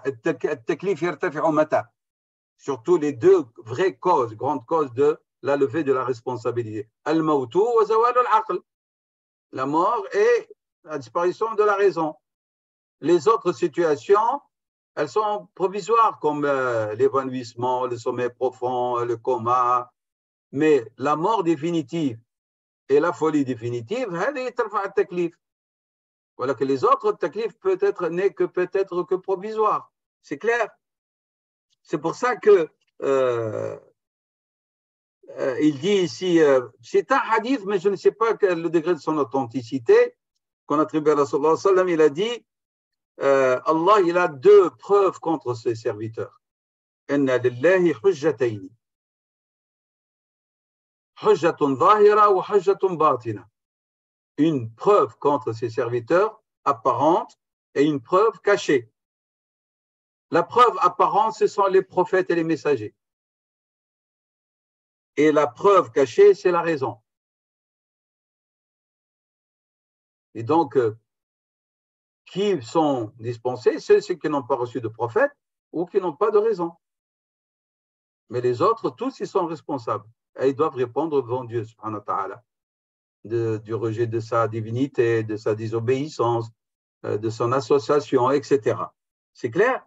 surtout les deux vraies causes, grandes causes de la levée de la responsabilité. Al-mawtu wa zawal al-aql. La mort et la disparition de la raison. Les autres situations, elles sont provisoires, comme l'évanouissement, le sommeil profond, le coma. Mais la mort définitive et la folie définitive, voilà que les autres taklif n'est que peut-être que provisoire. C'est clair. C'est pour ça que il dit ici, c'est un hadith, mais je ne sais pas le degré de son authenticité, qu'on attribue à Rasulullah sallam, il a dit, Allah, il a deux preuves contre ses serviteurs. Inna lillahi hujjatayni. Hujjatun zahira wa hujjatun batina. Une preuve contre ses serviteurs apparente et une preuve cachée. La preuve apparente, ce sont les prophètes et les messagers. Et la preuve cachée, c'est la raison. Et donc, qui sont dispensés? C'est ceux qui n'ont pas reçu de prophète ou qui n'ont pas de raison. Mais les autres, tous, ils sont responsables. Et ils doivent répondre devant Dieu, subhanahu wa ta'ala, du rejet de sa divinité, de sa désobéissance, de son association, etc. C'est clair?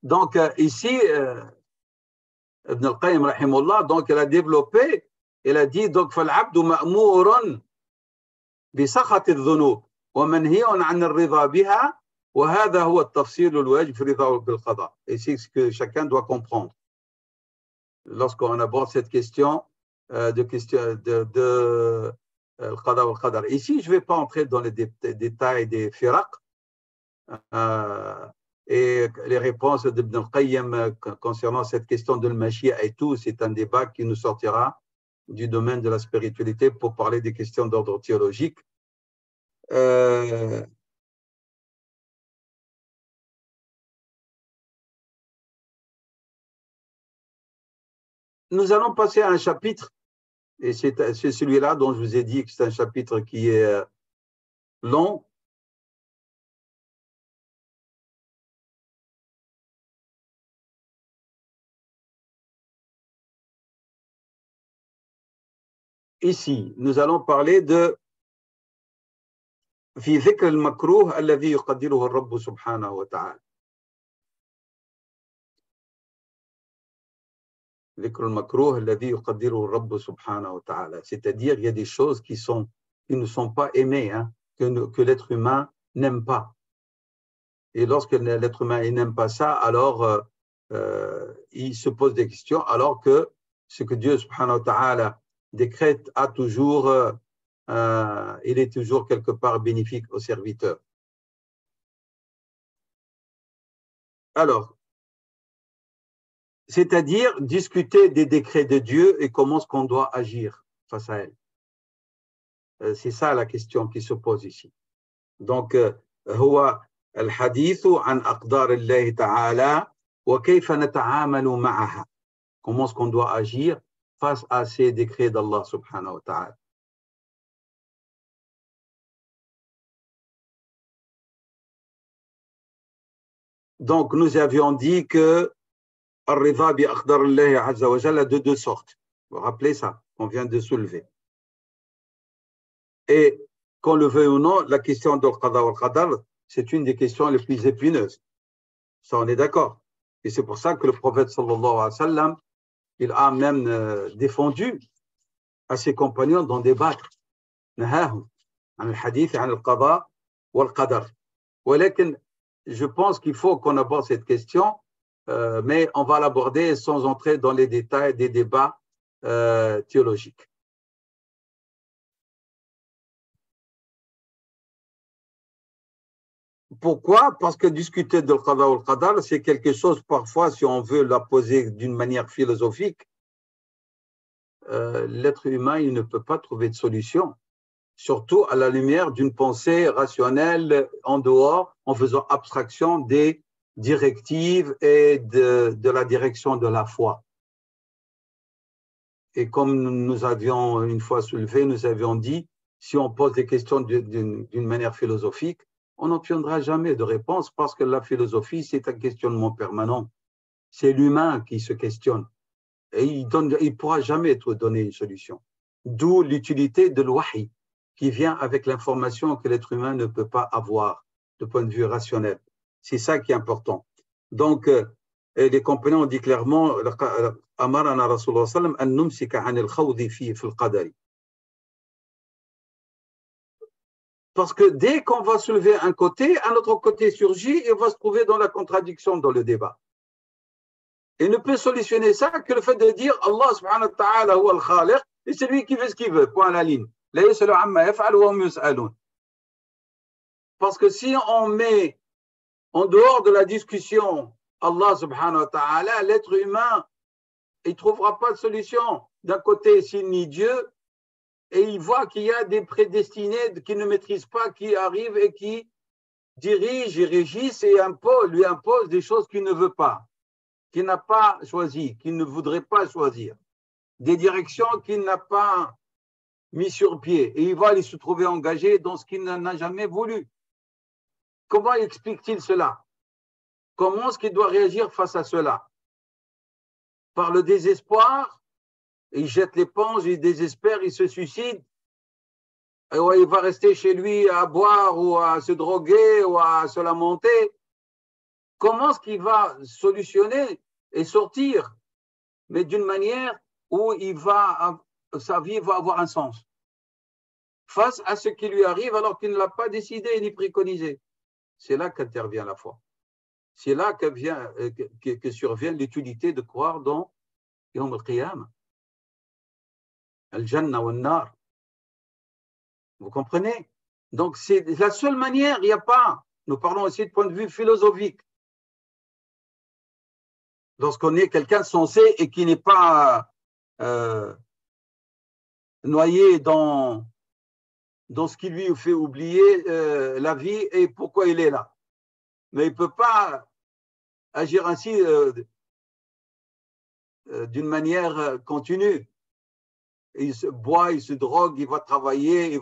Donc, ici, Ibn al-Qayyim, rahimahullah, donc, elle a développé, elle a dit, donc, فَالْعَبْدُ مَأْمُورٌ بِسَخَطِ الذُّنُوبِ وَمَنْهِيٌ عَنِ الرِّضَى بِهَا وَهَذَا هُوَ التَّفْصِيلُ الْوَاجِبُ فِي الرِّضَى بِالْقَضَاءِ. Et c'est ce que chacun doit comprendre lorsqu'on aborde cette question de al-qada wa al-qadar. Ici, je ne vais pas entrer dans les détails des firaq et les réponses d'Ibn al-Qayyim concernant cette question de l'mashia et tout. C'est un débat qui nous sortira du domaine de la spiritualité pour parler des questions d'ordre théologique. Nous allons passer à un chapitre, et c'est celui-là dont je vous ai dit que c'est un chapitre qui est long. Ici, nous allons parler de في ذكر المكروه الذي يقدره الرب سبحانه وتعالى. ذكر المكروه الذي يقدره الرب سبحانه وتعالى. C'est-à-dire, il y a des choses qui ne sont pas aimées, hein, que l'être humain n'aime pas. Et lorsque l'être humain n'aime pas ça, alors il se pose des questions, alors que ce que Dieu subhanahu wa ta'ala décrète a toujours, il est toujours quelque part bénéfique aux serviteurs. Alors, c'est-à-dire discuter des décrets de Dieu et comment est-ce qu'on doit agir face à elle. C'est ça la question qui se pose ici. Donc, هو الحديث عن أقدار الله تعالى وكيف نتعامل معها. Comment est-ce qu'on doit agir face à ces décrets d'Allah subhanahu wa ta'ala. Donc, nous avions dit que Ar-Ridha bi Aqdar Allah Azza wa Jalla de deux sortes. Vous vous rappelez ça, on vient de soulever. Et qu'on le veuille ou non, la question de Qada wa Qadar, c'est une des questions les plus épineuses. Ça, on est d'accord. Et c'est pour ça que le prophète sallallahu alayhi wa sallam, il a même défendu à ses compagnons d'en débattre. Nahahum an al-hadith an al-qada wal-qadar. Je pense qu'il faut qu'on aborde cette question mais on va l'aborder sans entrer dans les détails des débats théologiques. Pourquoi? Parce que discuter de l'qada ou l'qadar, c'est quelque chose, parfois, si on veut la poser d'une manière philosophique, l'être humain, il ne peut pas trouver de solution, surtout à la lumière d'une pensée rationnelle en dehors, en faisant abstraction des directives et de la direction de la foi. Et comme nous avions une fois soulevé, nous avions dit, si on pose des questions d'une manière philosophique, on n'obtiendra jamais de réponse parce que la philosophie, c'est un questionnement permanent. C'est l'humain qui se questionne. Et il ne pourra jamais te donner une solution. D'où l'utilité de l'wahi, qui vient avec l'information que l'être humain ne peut pas avoir de point de vue rationnel. C'est ça qui est important. Donc, les compagnons ont dit clairement, Amarana Rasulullah sallam an numsika an al-khawdi fi al-qadari. Parce que dès qu'on va soulever un côté, un autre côté surgit et va se trouver dans la contradiction dans le débat. Et ne peut solutionner ça que le fait de dire Allah subhanahu wa ta'ala huwa al-khaliq et c'est lui qui fait ce qu'il veut, point à la ligne. Parce que si on met en dehors de la discussion Allah subhanahu wa ta'ala, l'être humain, il ne trouvera pas de solution. D'un côté, s'il nie Dieu, et il voit qu'il y a des prédestinés qu'il ne maîtrise pas, qui arrivent et qui dirigent et régissent et lui imposent des choses qu'il ne veut pas, qu'il n'a pas choisi, qu'il ne voudrait pas choisir, des directions qu'il n'a pas mis sur pied. Et il va aller se trouver engagé dans ce qu'il n'a jamais voulu. Comment explique-t-il cela? Comment est-ce qu'il doit réagir face à cela? Par le désespoir? Il jette l'éponge, il désespère, il se suicide. Et il va rester chez lui à boire ou à se droguer ou à se lamenter. Comment est-ce qu'il va solutionner et sortir, mais d'une manière où sa vie va avoir un sens face à ce qui lui arrive alors qu'il ne l'a pas décidé ni préconisé? C'est là qu'intervient la foi. C'est là que survient l'utilité de croire dans Yawm al-Qiyamah. Al-Jannah wa al-Nar. Vous comprenez? Donc, c'est la seule manière, il n'y a pas. Nous parlons aussi de point de vue philosophique. Lorsqu'on est quelqu'un sensé et qui n'est pas noyé dans ce qui lui fait oublier la vie et pourquoi il est là. Mais il ne peut pas agir ainsi d'une manière continue. Il se boit, il se drogue, il va travailler, il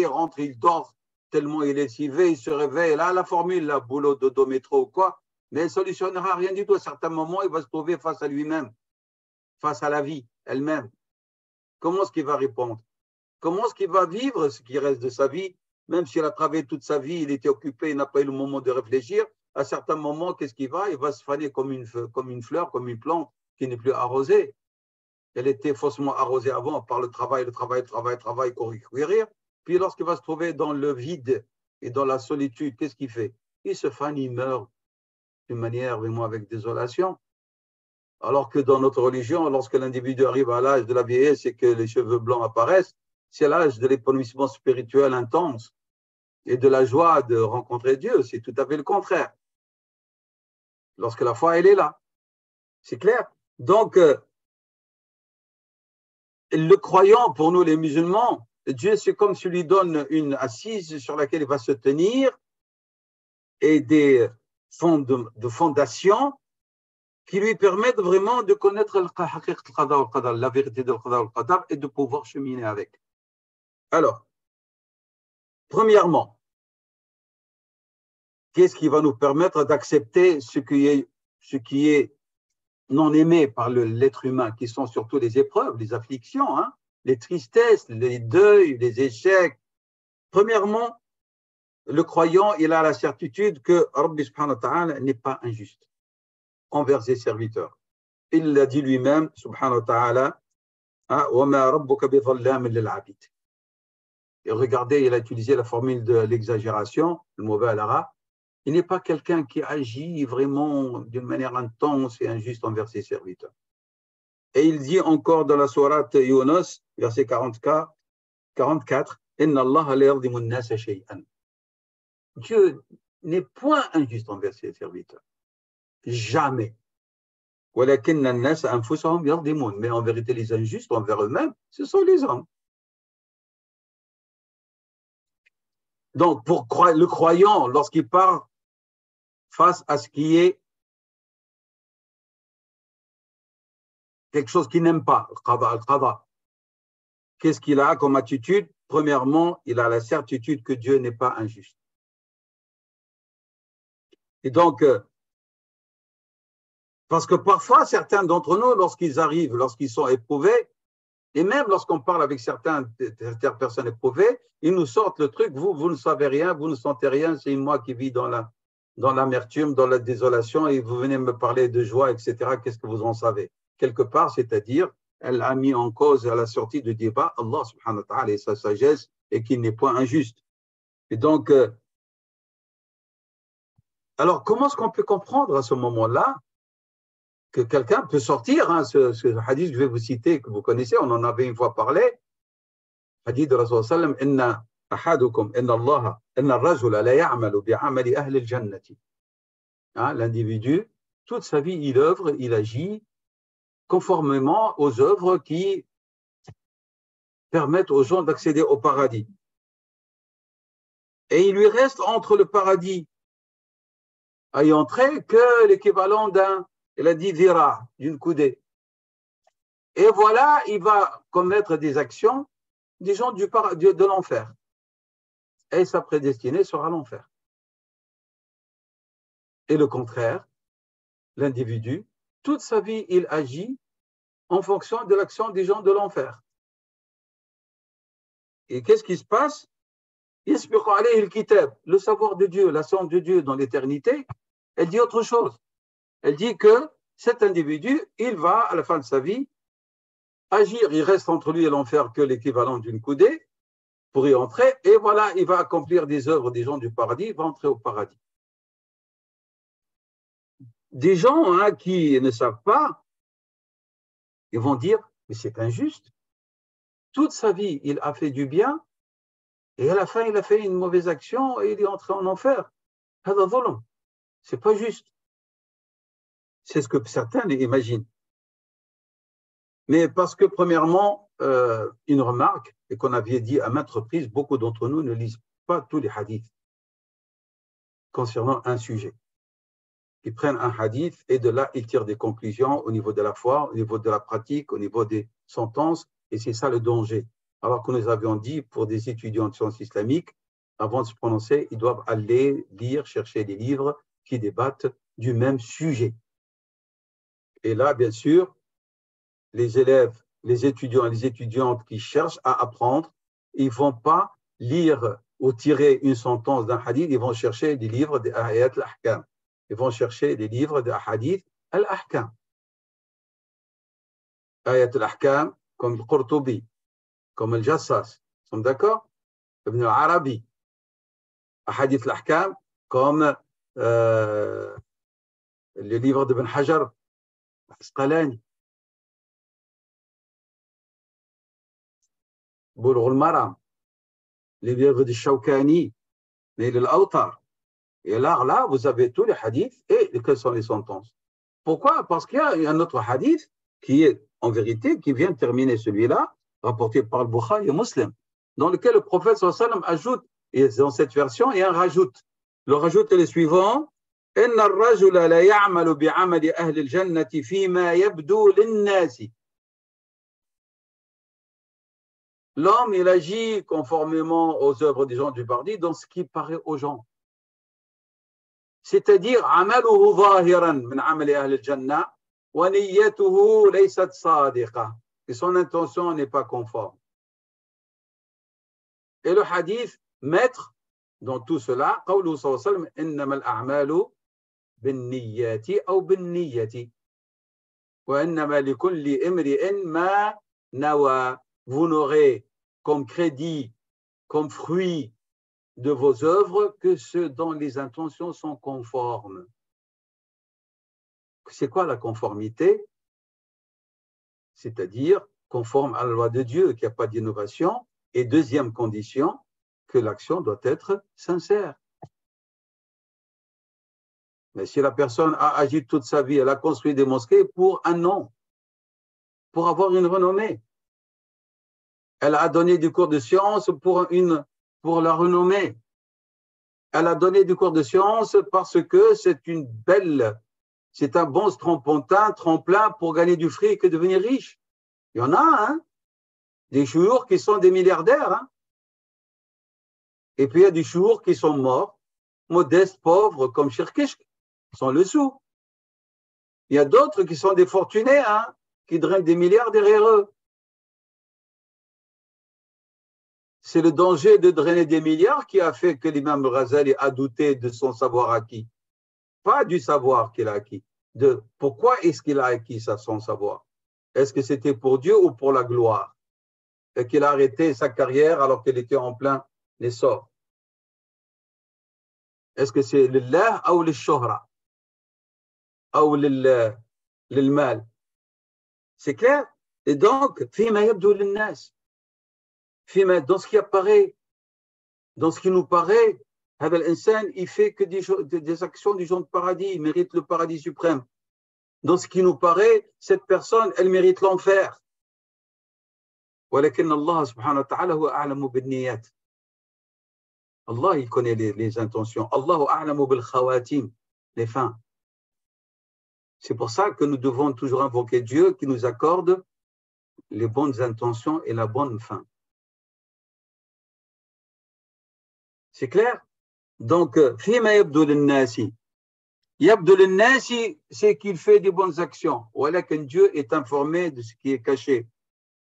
rentre, il dort tellement il est lessivé, il se réveille. Là, la formule, là, boulot, dodo, métro ou quoi, mais elle ne solutionnera rien du tout. À certains moments, il va se trouver face à lui-même, face à la vie elle-même. Comment est-ce qu'il va répondre? Comment est-ce qu'il va vivre ce qui reste de sa vie? Même s'il a travaillé toute sa vie, il était occupé, il n'a pas eu le moment de réfléchir. À certains moments, qu'est-ce qu'il va? Il va se faner comme une fleur, comme une plante qui n'est plus arrosée. Elle était faussement arrosée avant par le travail, courir. Puis lorsqu'il va se trouver dans le vide et dans la solitude, qu'est-ce qu'il fait? Il se fane, il meurt d'une manière vraiment avec désolation. Alors que dans notre religion, lorsque l'individu arrive à l'âge de la vieillesse et que les cheveux blancs apparaissent, c'est l'âge de l'épanouissement spirituel intense et de la joie de rencontrer Dieu. C'est tout à fait le contraire. Lorsque la foi, elle est là. C'est clair? Donc, le croyant, pour nous les musulmans, Dieu, c'est comme s'il lui donne une assise sur laquelle il va se tenir et des fondations qui lui permettent vraiment de connaître la vérité de l'Qadar et de pouvoir cheminer avec. Alors, premièrement, qu'est-ce qui va nous permettre d'accepter ce qui est non aimé par l'être humain, qui sont surtout les épreuves, les afflictions, hein, les tristesses, les deuils, les échecs? Premièrement, le croyant, il a la certitude que Rabbi subhanahu wa ta'ala n'est pas injuste envers ses serviteurs. Il l'a dit lui-même, subhanahu wa ta'ala, وَمَا رَبُّكَ بِظَلَّامٍ لِلْعَبِيدِ. Et regardez, il a utilisé la formule de l'exagération, le mauvais alara, Il n'est pas quelqu'un qui agit vraiment d'une manière intense et injuste envers ses serviteurs. Et il dit encore dans la sourate Yunus, verset 44, Inna Allah la yardimu an-nasa shay'an. Dieu n'est point injuste envers ses serviteurs. Jamais. وَلَكِنَّ النَّاسَ أَنفُسَهُمْ يَظْلِمُونَ. Mais en vérité, les injustes envers eux-mêmes, ce sont les hommes. Donc, pour le croyant, lorsqu'il part face à ce qui est quelque chose qu'il n'aime pas, al-qada, qu'est-ce qu'il a comme attitude? Premièrement, il a la certitude que Dieu n'est pas injuste. Et donc, parce que parfois, certains d'entre nous, lorsqu'ils arrivent, lorsqu'ils sont éprouvés, et même lorsqu'on parle avec certaines personnes éprouvées, ils nous sortent le truc, vous ne savez rien, vous ne sentez rien, c'est moi qui vis dans l'amertume, dans la désolation, et vous venez me parler de joie, etc. Qu'est-ce que vous en savez? Quelque part, c'est-à-dire, elle a mis en cause à la sortie du débat Allah subhanahu wa ta'ala et sa sagesse, et qu'il n'est point injuste. Et donc, alors comment est-ce qu'on peut comprendre à ce moment-là que quelqu'un peut sortir, hein, ce hadith que je vais vous citer, que vous connaissez, on en avait une fois parlé, hadith de Rasul sallam, inna ahadukum, inna Allah, inna ar-rajula la ya'malu bi'amali ahli al-jannati. L'individu, toute sa vie, il œuvre, il agit conformément aux œuvres qui permettent aux gens d'accéder au paradis. Et il lui reste entre le paradis à y entrer que l'équivalent il a dit vira, d'une coudée. Et voilà, il va commettre des actions des gens de l'enfer. Et sa prédestinée sera l'enfer. Et le contraire, l'individu, toute sa vie, il agit en fonction de l'action des gens de l'enfer. Et qu'est-ce qui se passe? Le savoir de Dieu, la science de Dieu dans l'éternité, elle dit autre chose. Elle dit que cet individu, il va, à la fin de sa vie, agir. Il reste entre lui et l'enfer que l'équivalent d'une coudée pour y entrer. Et voilà, il va accomplir des œuvres des gens du paradis, il va entrer au paradis. Des gens qui ne savent pas, ils vont dire, mais c'est injuste. Toute sa vie, il a fait du bien, et à la fin, il a fait une mauvaise action et il est entré en enfer. C'est pas juste. C'est ce que certains imaginent. Mais parce que, premièrement, une remarque, et qu'on avait dit à maintes reprises, beaucoup d'entre nous ne lisent pas tous les hadiths concernant un sujet. Ils prennent un hadith et de là, ils tirent des conclusions au niveau de la foi, au niveau de la pratique, au niveau des sentences, et c'est ça le danger. Alors que nous avions dit, pour des étudiants de sciences islamiques, avant de se prononcer, ils doivent aller lire, chercher des livres qui débattent du même sujet. Et là, bien sûr, les élèves, les étudiants et les étudiantes qui cherchent à apprendre, ils ne vont pas lire ou tirer une sentence d'un hadith, ils vont chercher des livres des ayat al-ahkam. Ils vont chercher des livres de hadith al-ahkam. Ayat al-ahkam, comme le Qurtubi, comme le Jassas. Nous sommes d'accord? Ibn al-Arabi. Hadith al-ahkam, comme le livre d'Ibn Hajar, Asqalani. Bulugh al-Maram, les livres de Shawkani, Nail al-Awtar. Et là, vous avez tous les hadiths et quelles sont les sentences. Pourquoi? Parce qu'il y a un autre hadith qui est, en vérité, qui vient terminer celui-là, rapporté par le Bukhari et Muslim, dans lequel le prophète sallallahu alayhi wa sallam ajoute, et dans cette version, il y a un rajoute. Le rajoute est le suivant. إن الرجل لا يعمل بعمل أهل الجنة فيما يبدو للناس. L'homme, il agit conformément aux œuvres des gens du paradis dans ce qui paraît aux gens. C'est-à-dire, عمله ظاهرا من عمل أهل الجنة ونيته ليست صادقة. Et son intention n'est pas conforme. Et le hadith, maître dans tout cela, قوله صلى الله عليه وسلم إنما الأعمال بالنيات أو بالنية وإنما لكل امرئ ما نوى. Vous n'aurez comme crédit, comme fruit de vos œuvres que ceux dont les intentions sont conformes. C'est quoi la conformité? C'est-à-dire conforme à la loi de Dieu, qu'il n'y a pas d'innovation. Et deuxième condition, que l'action doit être sincère. Mais si la personne a agi toute sa vie, elle a construit des mosquées pour un nom, pour avoir une renommée. Elle a donné du cours de sciences pour la renommée. Elle a donné du cours de sciences parce que c'est un bon tremplin pour gagner du fric et devenir riche. Il y en a, hein, des chouours qui sont des milliardaires, hein. Et puis il y a des chouours qui sont morts, modestes, pauvres, comme Cherkishk, sans le sou. Il y a d'autres qui sont des fortunés, hein, qui drainent des milliards derrière eux. C'est le danger de drainer des milliards qui a fait que l'imam Ghazali a douté de son savoir acquis. Pas du savoir qu'il a acquis, de pourquoi est-ce qu'il a acquis son savoir. Est-ce que c'était pour Dieu ou pour la gloire? Et qu'il a arrêté sa carrière alors qu'il était en plein essor. Est-ce que c'est lillah ou lil-shuhra ou lil-mal? C'est clair? Et donc, fima yabdu lin-nas, dans ce qui apparaît, dans ce qui nous paraît, l'insan, il fait que des actions du genre de paradis, il mérite le paradis suprême. Dans ce qui nous paraît, cette personne, elle mérite l'enfer. ولكن الله سبحانه وتعالى هو أعلم بالنيات. Allah, il connaît les intentions. Allahu a'lamu bil khawatim, les fins. C'est pour ça que nous devons toujours invoquer Dieu qui nous accorde les bonnes intentions et la bonne fin. C'est clair? Donc, fima yabdu lin-nasi. Yabdu lin-nasi, c'est qu'il fait des bonnes actions. ولكن Dieu est informé de ce qui est caché,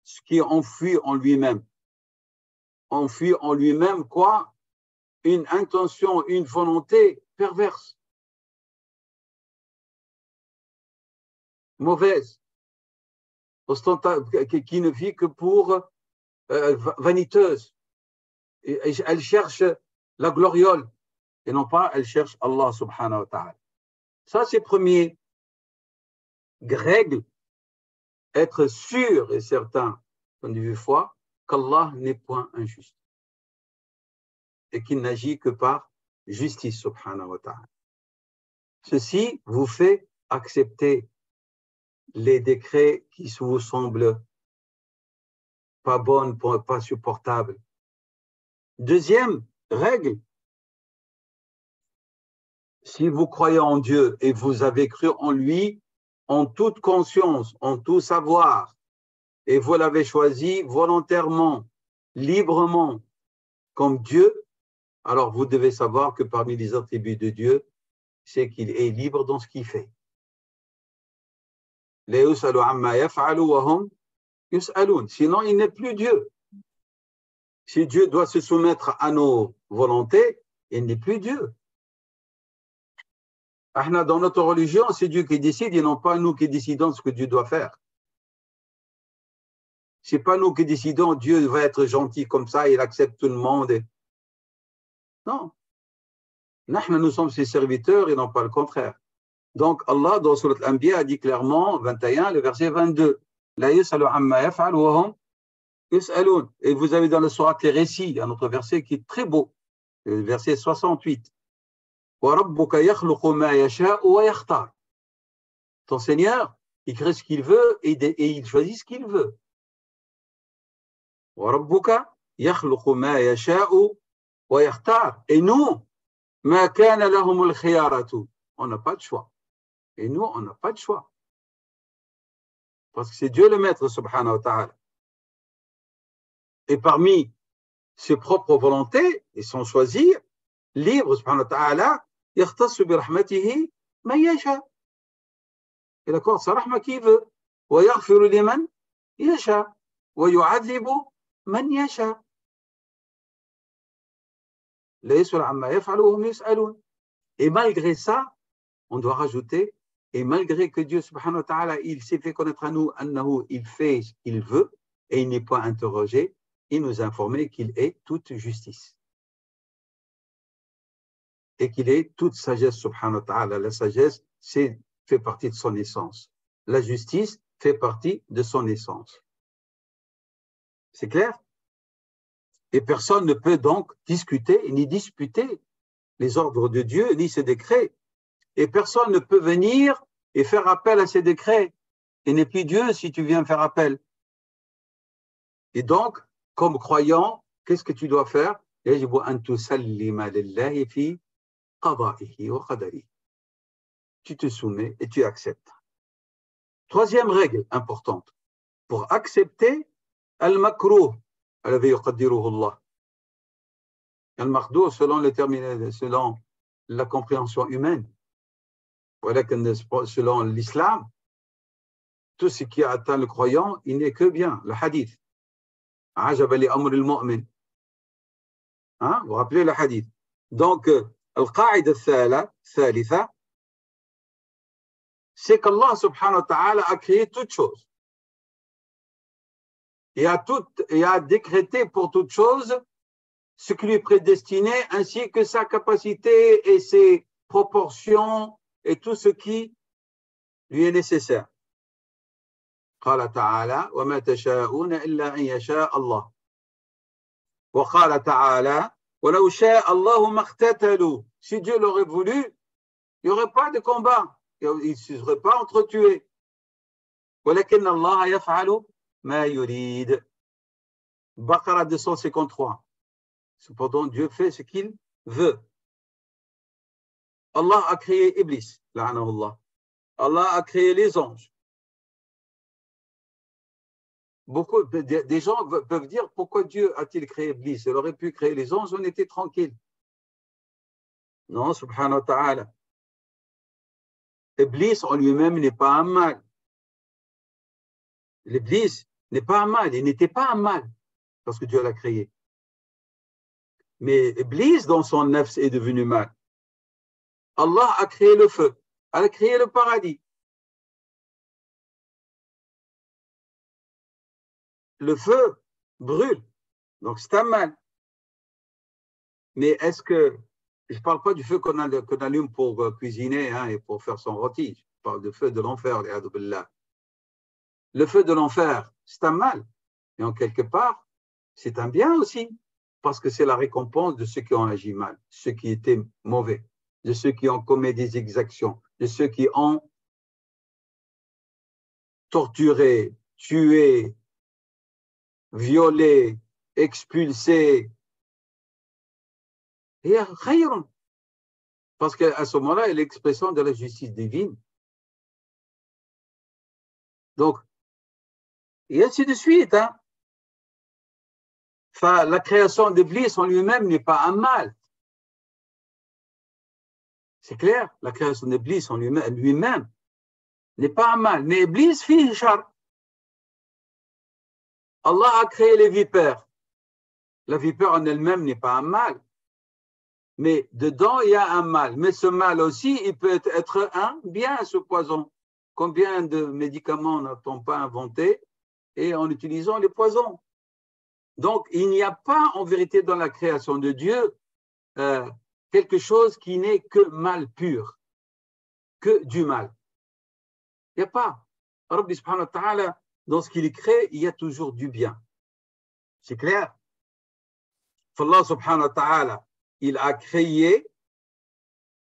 ce qui est enfoui en lui-même. Enfoui en lui-même quoi? Une intention, une volonté perverse, mauvaise, qui ne vit que pour vaniteuse. Et elle cherche la gloriole et non pas elle cherche Allah subhanahu wa ta'ala. Ça, c'est premier règle, être sûr et certain, point de vue foi, qu'Allah n'est point injuste et qu'il n'agit que par justice subhanahu wa ta'ala. Ceci vous fait accepter les décrets qui vous semblent pas bonnes, pas supportables. Deuxième règle, si vous croyez en Dieu et vous avez cru en lui en toute conscience, en tout savoir, et vous l'avez choisi volontairement, librement, comme Dieu, alors vous devez savoir que parmi les attributs de Dieu, c'est qu'il est libre dans ce qu'il fait. Sinon, il n'est plus Dieu. Si Dieu doit se soumettre à nos volontés, il n'est plus Dieu. Dans notre religion, c'est Dieu qui décide et non pas nous qui décidons ce que Dieu doit faire. Ce n'est pas nous qui décidons Dieu va être gentil comme ça, il accepte tout le monde. Non. Nous sommes ses serviteurs et non pas le contraire. Donc Allah, dans Surat Al-Anbiya, a dit clairement, 21, le verset 22, La yusalu amma yaf'al wa hum yus'alun. Et vous avez dans le Surat les récits, un autre verset qui est très beau, le verset 68. Ton Seigneur, il crée ce qu'il veut et il choisit ce qu'il veut. Et nous, on n'a pas de choix. Et nous, on n'a pas de choix. Parce que c'est Dieu le maître, subhanahu wa ta'ala. Et parmi ses propres volontés et son choisir, libre, subhanahu wa ta'ala, يختص برحمته من يشاء. Il accorde sa rahma qui veut. ويغفر لمن يشاء ويعذب من يشاء. لا يسأل عما يفعل وهم يسألون. Et malgré ça, on doit rajouter, et malgré que Dieu subhanahu wa ta'ala, il s'est fait connaître à nous, annahu, il fait ce qu'il veut, et il n'est pas interrogé, il nous a informé qu'il est toute justice. et qu'il est toute sagesse, subhanahu wa ta'ala. La sagesse, fait partie de son essence. La justice fait partie de son essence. C'est clair? Et personne ne peut donc discuter ni disputer les ordres de Dieu, ni ses décrets. Et personne ne peut venir et faire appel à ses décrets. Il n'est plus Dieu si tu viens faire appel. Et donc, comme croyant, qu'est-ce que tu dois faire? Tu te soumets et tu acceptes. Troisième règle importante, pour accepter al-makruh, al-makruh selon le terme, selon la compréhension humaine, selon l'islam, tout ce qui atteint le croyant, il n'est que bien. Le hadith. Ajaba li amr al-mu'min. Vous vous rappelez le hadith? Donc, al-qa'ida thalitha, c'est qu'Allah subhanahu wa ta'ala a créé toutes choses. Et a décrété pour toutes choses ce qui lui est prédestiné, ainsi que sa capacité et ses proportions et tout ce qui lui est nécessaire. قال تعالى وما تشاءون إلا أن يشاء الله وقال تعالى ولو شاء الله ما اقتتلوا. Si Dieu l'aurait voulu, il n'y aurait pas de combat, ils ne seraient pas entretués. ولكن الله يفعل ما يريد. Baqara 253. Cependant, Dieu fait ce qu'il veut. Allah a créé Iblis, la'anahullah. Allah a créé les anges. Beaucoup des gens peuvent dire pourquoi Dieu a-t-il créé Iblis? Il aurait pu créer les anges, on était tranquille. Non, subhanahu wa ta'ala. Iblis en lui-même n'est pas un mal. L'Iblis n'est pas un mal, il n'était pas un mal parce que Dieu l'a créé. Mais Iblis, dans son nefs, est devenu mal. Allah a créé le feu, a créé le paradis. Le feu brûle, donc c'est un mal. Mais est-ce que, je ne parle pas du feu qu'on allume pour cuisiner et pour faire son rôti, je parle du feu de l'enfer. Le feu de l'enfer, c'est un mal. Et en quelque part, c'est un bien aussi, parce que c'est la récompense de ceux qui ont agi mal, ceux qui étaient mauvais, de ceux qui ont commis des exactions, de ceux qui ont torturé, tué, violé, expulsé. Et khayran. Parce qu'à ce moment-là, il y a l'expression de la justice divine. Donc, et ainsi de suite. Enfin, la création d'Iblis en lui-même n'est pas un mal. C'est clair, la création d'Iblis en lui-même n'est pas un mal. Mais Iblis fit char. Allah a créé les vipères. La vipère en elle-même n'est pas un mal. Mais dedans, il y a un mal. Mais ce mal aussi, il peut être un bien, ce poison. Combien de médicaments n'a-t-on pas inventé et en utilisant les poisons? Donc, il n'y a pas en vérité dans la création de Dieu quelque chose qui n'est que mal pur, que du mal. Il n'y a pas. Rabbi subhanahu wa ta'ala, dans ce qu'il crée, il y a toujours du bien. C'est clair? Allah subhanahu wa ta'ala, il a créé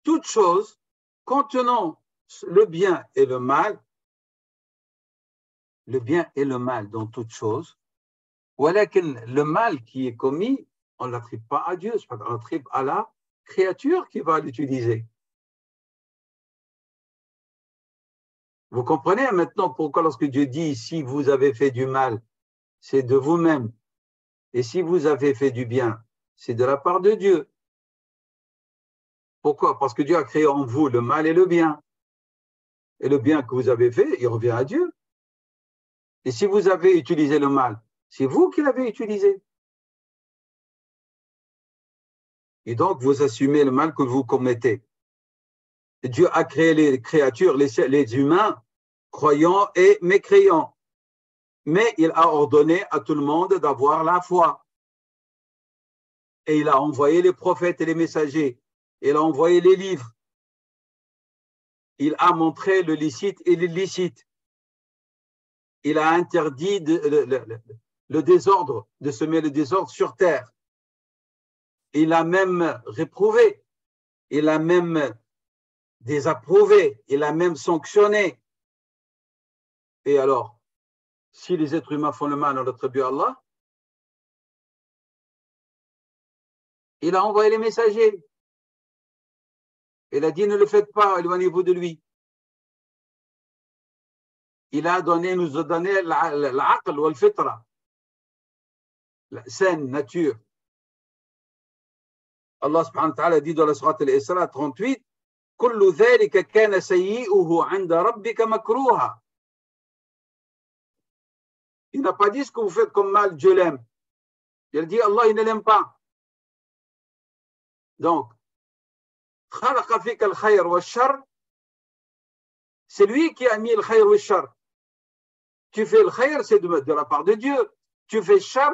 toutes choses contenant le bien et le mal dans toutes choses. Le mal qui est commis, on ne l'attribue pas à Dieu, on l'attribue à la créature qui va l'utiliser. Vous comprenez maintenant pourquoi lorsque Dieu dit si vous avez fait du mal, c'est de vous-même, et si vous avez fait du bien, c'est de la part de Dieu. Pourquoi? Parce que Dieu a créé en vous le mal et le bien. Et le bien que vous avez fait, il revient à Dieu. Et si vous avez utilisé le mal, c'est vous qui l'avez utilisé. Et donc, vous assumez le mal que vous commettez. Et Dieu a créé les créatures, les humains, croyants et mécréants. Mais il a ordonné à tout le monde d'avoir la foi. Et il a envoyé les prophètes et les messagers Il a envoyé les livres. Il a montré le licite et l'illicite. Il a interdit le désordre, de semer le désordre sur terre. Il a même réprouvé. Il a même désapprouvé. Il a même sanctionné. Et alors, si les êtres humains font le mal, on l'attribue à Allah. Il a envoyé les messagers. Il a dit ne le faites pas, éloignez-vous de lui. Il a donné, nous a donné l'aql ou al-fitra, la saine nature. Allah subhanahu wa ta'ala dit dans la sourate al-Isra 38, كل ذلك كان سيئه عند ربك مكروها. Il n'a pas dit ce que vous faites comme mal, Dieu l'aime. Il a dit Allah, il ne l'aime pas. Donc, خلق فيك الخير والشر, c'est lui qui a mis le khayr ou le shar. Tu fais le khayr, c'est de la part de Dieu. Tu fais shar,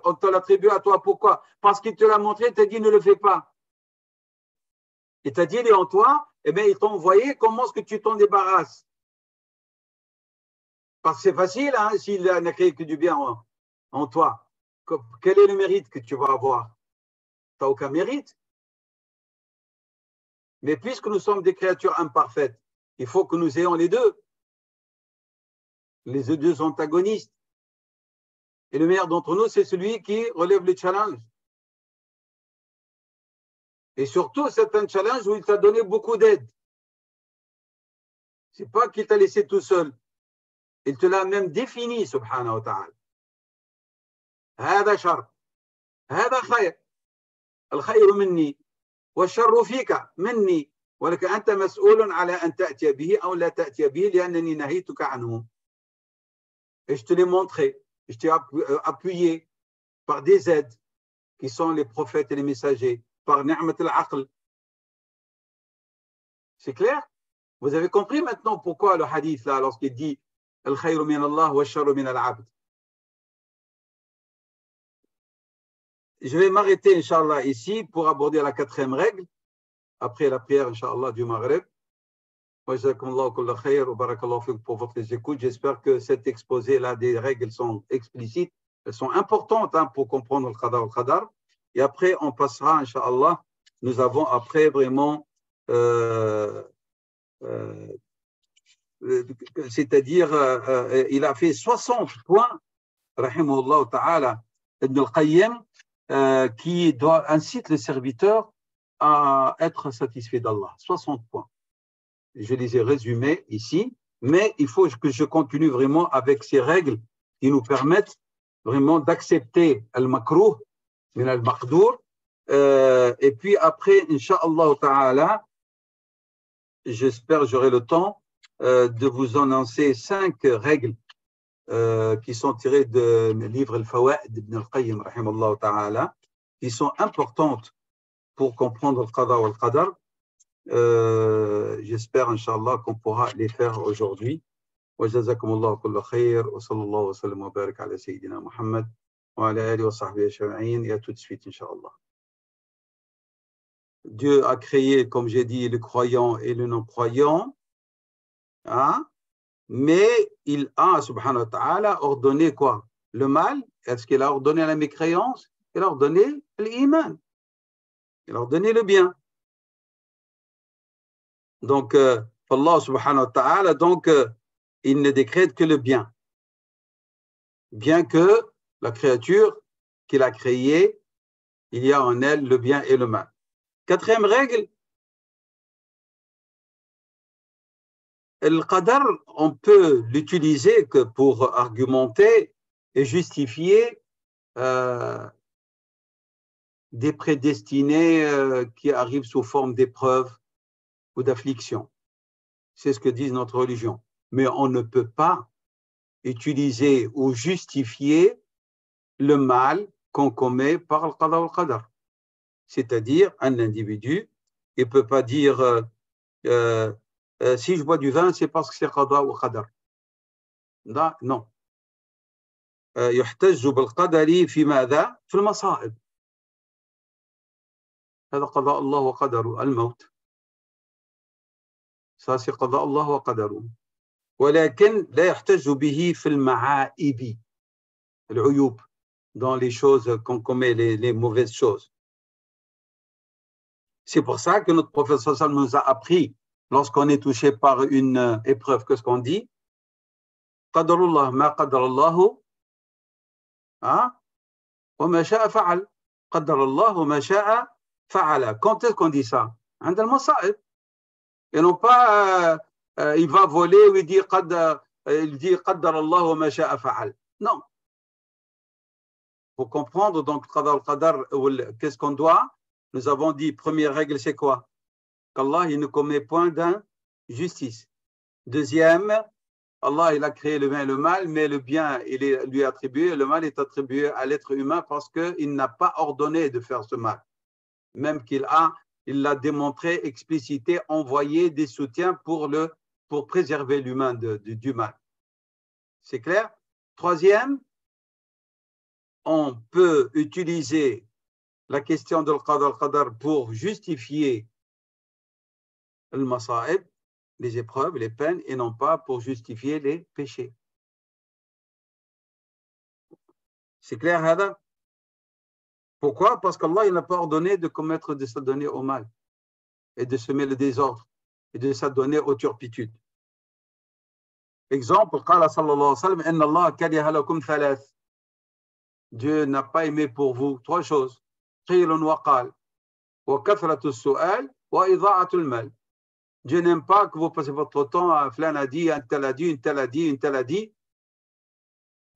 on te l'attribue à toi. Pourquoi? Parce qu'il te l'a montré, il t'a dit ne le fais pas. Il t'a dit il est en toi, et bien il t'a envoyé comment est-ce que tu t'en débarrasses. Parce que c'est facile, hein, s'il n'a créé que du bien en toi. Quel est le mérite que tu vas avoir? Tu n'as aucun mérite. Mais puisque nous sommes des créatures imparfaites, il faut que nous ayons les deux antagonistes. Et le meilleur d'entre nous, c'est celui qui relève le challenge. Et surtout, c'est un challenge où il t'a donné beaucoup d'aide. Ce n'est pas qu'il t'a laissé tout seul. Il te l'a même défini, subhanahu wa ta'ala. هذا شر هذا خير الخير مني والشر فيك مني ولكن أنت مسؤول على أن تأتي به أو لا تأتي به لأنني نهيتك عنه. Et je te l'ai montré, je t'ai appuyé par des aides qui sont les prophètes et les messagers, par ni'mat al-aql. C'est clair? Vous avez compris maintenant pourquoi le hadith là, lorsqu'il dit al-khayru min Allah wa al-sharru min al-abd. Je vais m'arrêter, Inch'Allah, ici pour aborder la 4e règle, après la prière, Inch'Allah, du Maghreb. Pour votre écoute. J'espère que cet exposé-là des règles sont explicites, elles sont importantes hein, pour comprendre le qadar al qadar. Et après, on passera, Inch'Allah, nous avons après vraiment, c'est-à-dire, il a fait 60 points, rahimahullah ta'ala, Ibn al-Qayyim, qui incite le serviteur à être satisfait d'Allah. 60 points. Je les ai résumés ici, mais il faut que je continue vraiment avec ces règles qui nous permettent vraiment d'accepter al-makruh min al-maqdour. Et puis après, Inch'Allah ta'ala, j'espère que j'aurai le temps de vous annoncer 5 règles qui sont tirées de livre Al-Fawaid d'Ibn al-Qayyim, rahimahullah ta'ala, qui sont importantes pour comprendre le qada ou le qadar. J'espère, Inch'Allah, qu'on pourra les faire aujourd'hui. Wa jazakumullahu kulla khair, wa sallallahu wa sallam wa barak ala Sayyidina Muhammad, wa ala alihi wa sahbihi ajma'in, et à tout de suite, Inch'Allah. Dieu a créé, comme j'ai dit, le croyant et le non-croyant, hein? Mais il a, subhanahu wa ta'ala, ordonné quoi? Le mal. Est-ce qu'il a ordonné la mécréance? Il a ordonné l'iman. Il a ordonné le bien. Donc, Allah subhanahu wa ta'ala, donc, il ne décrète que le bien. Bien que la créature qu'il a créée, il y a en elle le bien et le mal. 4e règle, le qadar, on peut l'utiliser que pour argumenter et justifier des prédestinés qui arrivent sous forme d'épreuves ou d'afflictions. C'est ce que dit notre religion. Mais on ne peut pas utiliser ou justifier le mal qu'on commet par le qada ou le qadar. C'est-à-dire, un individu, il ne peut pas dire si je bois du vin, c'est parce que c'est qada ou qadar. Non. يحتج بالقدر في ماذا؟ في المصائب. هذا قضاء الله وقدره الموت. Ça c'est قضاء الله وقدره. ولكن لا يحتج به في المعائب العيوب, dans les choses qu'on commet, les mauvaises choses. C'est pour ça que notre prophète sallallahu alayhi wa sallam nous a appris, lorsqu'on est touché par une épreuve, qu'est-ce qu'on dit? Qadarullah, ma qadarallahu, wa ma sha'a fa'al. Qadarallah, wa ma sha'a fa'ala. Quand est-ce qu'on dit ça? عند المصائب. Et non pas, il va voler ou il dit qadarallah wa ma sha'a fa'al. Non. Pour comprendre, donc, qadar, qu'est-ce qu'on doit? Nous avons dit, première règle, c'est quoi? Qu'Allah, il ne commet point d'injustice. Deuxième, Allah, il a créé le bien et le mal, mais le bien, il est lui attribué, le mal est attribué à l'être humain parce qu'il n'a pas ordonné de faire ce mal. Même qu'il l'a démontré, explicité, envoyé des soutiens pour préserver l'humain du mal. C'est clair? Troisième, on peut utiliser la question de l'qadar pour justifier le masa'ib, les épreuves, les peines, et non pas pour justifier les péchés. C'est clair, Hada? Pourquoi? Parce qu'Allah n'a pas ordonné de commettre, de s'adonner au mal, et de semer le désordre, et de s'adonner aux turpitudes. Exemple, qala sallallahu alayhi wa sallam, inna Allah kariha lakum thalath. Dieu n'a pas aimé pour vous trois choses. Qilun wa qal, wa kathratu su'al, wa idha'atul mal. Dieu n'aime pas que vous passez votre temps à flan a dit, un tel a dit, une telle a dit, une telle a dit.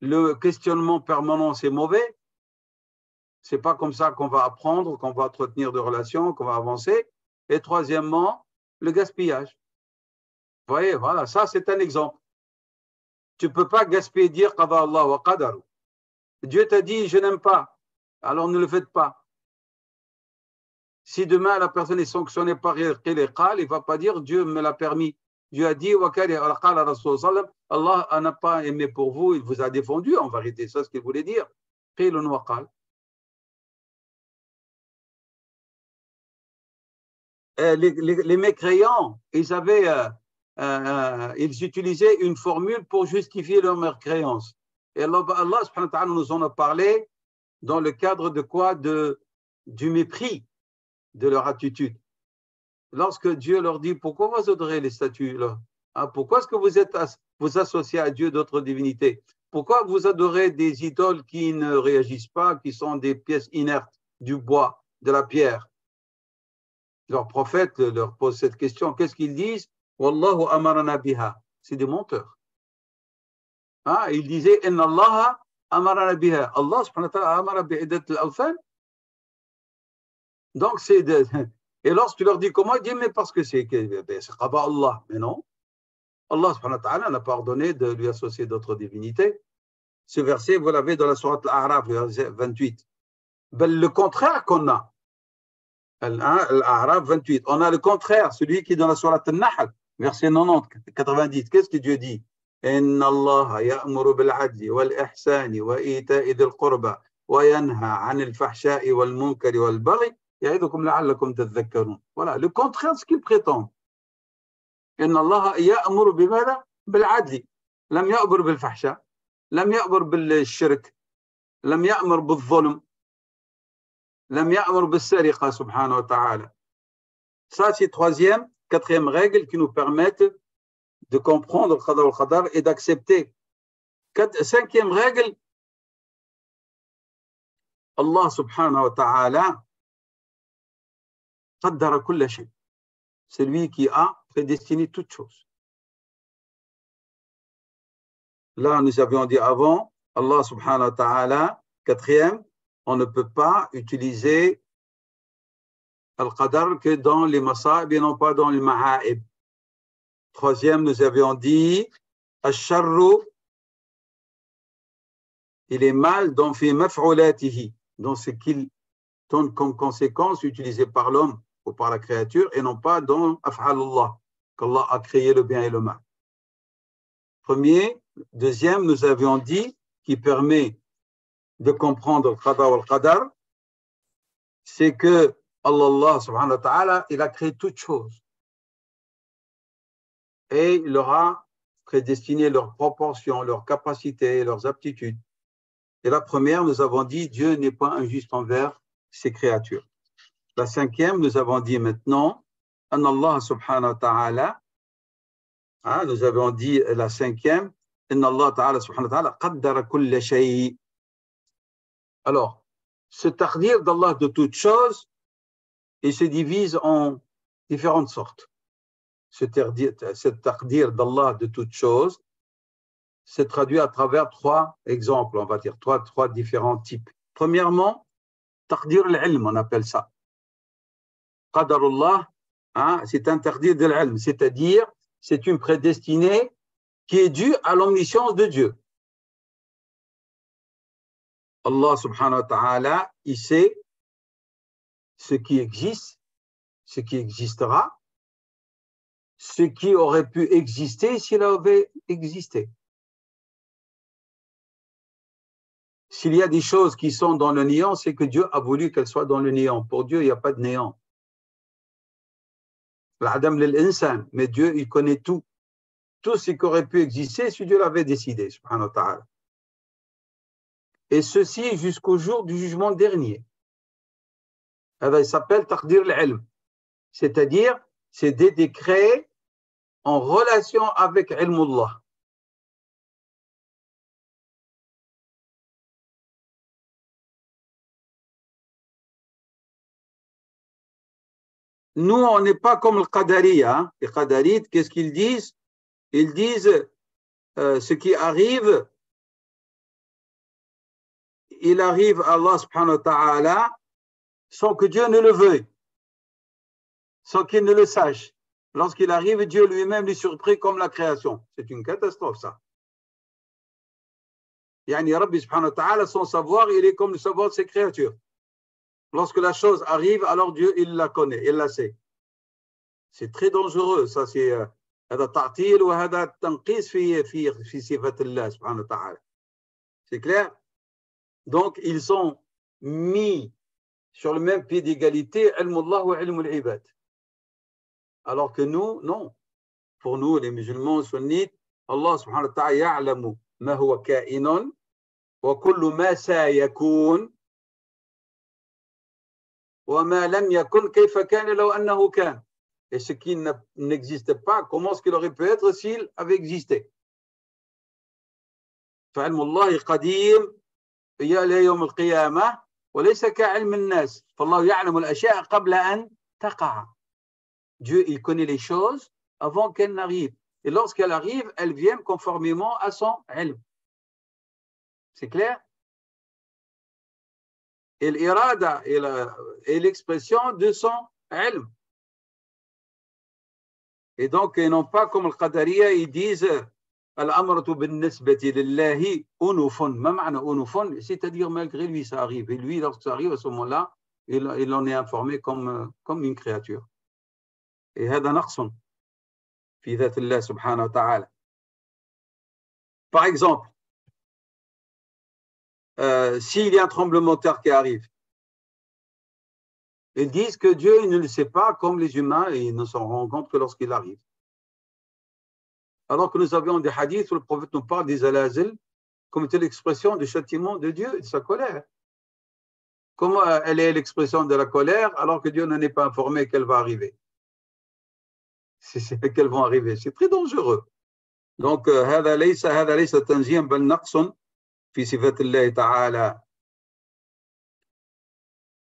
Le questionnement permanent, c'est mauvais. C'est pas comme ça qu'on va apprendre, qu'on va entretenir de relations, qu'on va avancer. Et troisièmement, le gaspillage. Vous voyez, voilà, ça c'est un exemple. Tu peux pas gaspiller, dire qada Allah wa qadaru. Dieu t'a dit, je n'aime pas, alors ne le faites pas. Si demain la personne est sanctionnée par il ne va pas dire Dieu me l'a permis. Dieu a dit Allah n'a pas aimé pour vous, il vous a défendu en vérité, c'est ce qu'il voulait dire. Les mécréants, ils utilisaient une formule pour justifier leur mécréance. Et Allah subhanahu wa ta'ala nous en a parlé dans le cadre de quoi? Du mépris de leur attitude. Lorsque Dieu leur dit, pourquoi vous adorez les statues là? Pourquoi est-ce que vous associez à Dieu d'autres divinités? Pourquoi vous adorez des idoles qui ne réagissent pas, qui sont des pièces inertes, du bois, de la pierre? Leur prophète leur pose cette question. Qu'est-ce qu'ils disent? Wallahu amarana biha. C'est des menteurs. Ils disaient, inna Allah amarana biha. Allah subhanahu wa ta'ala amara bi'idat al-awthan. Donc, et lorsque tu leur dis comment, ils disent, mais parce que c'est qada Allah. Mais non. Allah subhanahu wa ta'ala n'a pas ordonné de lui associer d'autres divinités. Ce verset, vous l'avez dans la sourate Al-A'raf, verset 28. Le contraire qu'on a. Al-A'raf 28. On a le contraire, celui qui est dans la sourate Al-Nahl, verset 90. Qu'est-ce que Dieu dit? Inna Allah ya'muru bil-'adli wal-ihsani wa ita'i dhil qurba wa yanha 'anil fahsha'i wal munkari wal baghi. Voilà, le contraire de ce qu'ils prétendent. إن الله يأمر بماذا؟ بالعدل. لم يأمر بالفحشاء، لم يأمر بالشرك، لم يأمر بالظلم، لم يأمر بالسرقة سبحانه وتعالى. Ça, c'est quatrième règle qui nous permettent de comprendre le qada wal qadar et d'accepter. Cinquième règle, Allah subhanahu wa ta'ala qaddara kulla shay. C'est lui qui a prédestiné toutes choses. Là, nous avions dit avant, Allah subhanahu wa ta'ala, quatrième, on ne peut pas utiliser al-qadar que dans les masa'ib et non pas dans les ma'aib. Troisième, nous avions dit, al-sharru, il est mal dans fi maf'ulatihi, dans ce qu'il donne comme conséquence utilisé par l'homme ou par la créature, et non pas dans af'alullah, qu'Allah a créé le bien et le mal. Premier. Deuxième, nous avions dit, qui permet de comprendre le qada wal qadar, c'est que Allah subhanahu wa ta'ala, il a créé toutes choses. Et il leur a prédestiné leurs proportions, leurs capacités, leurs aptitudes. Et la première, nous avons dit, Dieu n'est pas injuste envers ses créatures. La cinquième, nous avons dit maintenant, An Allah subhanahu wa ta'ala, nous avons dit la cinquième, Inna Allah ta'ala subhanahu wa ta'ala, qaddara kulla shay. Alors, ce taqdir d'Allah de toutes choses, il se divise en différentes sortes. Ce taqdir d'Allah de toutes choses se traduit à travers trois exemples, on va dire, trois différents types. Premièrement, taqdir al-ilm, on appelle ça. Qadarullah, c'est un taqdir de l'ilm, c'est-à-dire c'est une prédestinée qui est due à l'omniscience de Dieu. Allah subhanahu wa ta'ala, il sait ce qui existe, ce qui existera, ce qui aurait pu exister s'il avait existé. S'il y a des choses qui sont dans le néant, c'est que Dieu a voulu qu'elles soient dans le néant. Pour Dieu, il n'y a pas de néant. L'adam lil-insan, mais Dieu, il connaît tout. Tout ce qui aurait pu exister si Dieu l'avait décidé, subhanahu wa ta'ala. Et ceci jusqu'au jour du jugement dernier. Il s'appelle taqdir al-ilm. C'est-à-dire, c'est des décrets en relation avec ilmullah. Nous, on n'est pas comme le Qadariya. Les Qadarites, qu'est-ce qu'ils disent? Ils disent ce qui arrive, il arrive à Allah subhanahu wa ta'ala sans que Dieu ne le veuille, sans qu'il ne le sache. Lorsqu'il arrive, Dieu lui-même lui surprit comme la création. C'est une catastrophe, ça. Yani Rabbi subhanahu wa ta'ala, son savoir, il est comme le savoir de ses créatures. Lorsque la chose arrive, alors Dieu, il la connaît, il la sait. C'est très dangereux. Ça, c'est هذا تعطيل وهذا تنقيص في صفة الله سبحانه وتعالى. C'est clair? Donc, ils sont mis sur le même pied d'égalité, ilmullah wa ilmul ibad. Alors que nous, non. Pour nous, les musulmans sunnites, Allah subhanahu wa ta'ala ya'lamu ma huwa ka'inun wa kullu ma sayakun wa ma lam yakun kayfa kana law annahu kan. Et ce qui n'existe pas, comment est-ce qu'il aurait pu être s'il avait existé? فعلم الله قديم إلى يوم القيامة وليس كعلم الناس فالله يعلم الأشياء قبل أن تقع. Dieu, il connaît les choses avant qu'elles n'arrivent. Et lorsqu'elles arrivent, elles viennent conformément à son ilm. C'est clair? Et l'irada est l'expression de son ilm. Et donc, ils n'ont pas comme le Qadariya, ils disent Al-amratu bin nisbati lillahi unufun. Ma ma'na unufun, c'est-à-dire malgré lui, ça arrive. Et lui, lorsque ça arrive, à ce moment-là, il en est informé comme une créature. Et هذا نقص في ذات الله سبحانه وتعالى. Par exemple, s'il y a un tremblement de terre qui arrive, ils disent que Dieu il ne le sait pas comme les humains et ils ne s'en rendent compte que lorsqu'il arrive. Alors que nous avions des hadiths où le prophète nous parle des zalazil comme étant l'expression du châtiment de Dieu et de sa colère. Comment elle est l'expression de la colère alors que Dieu n'en est pas informé qu'elle va arriver? C'est qu'elles vont arriver. C'est très dangereux. Donc, هذا ليس تنزيها بل نقص في صفات الله تعالى.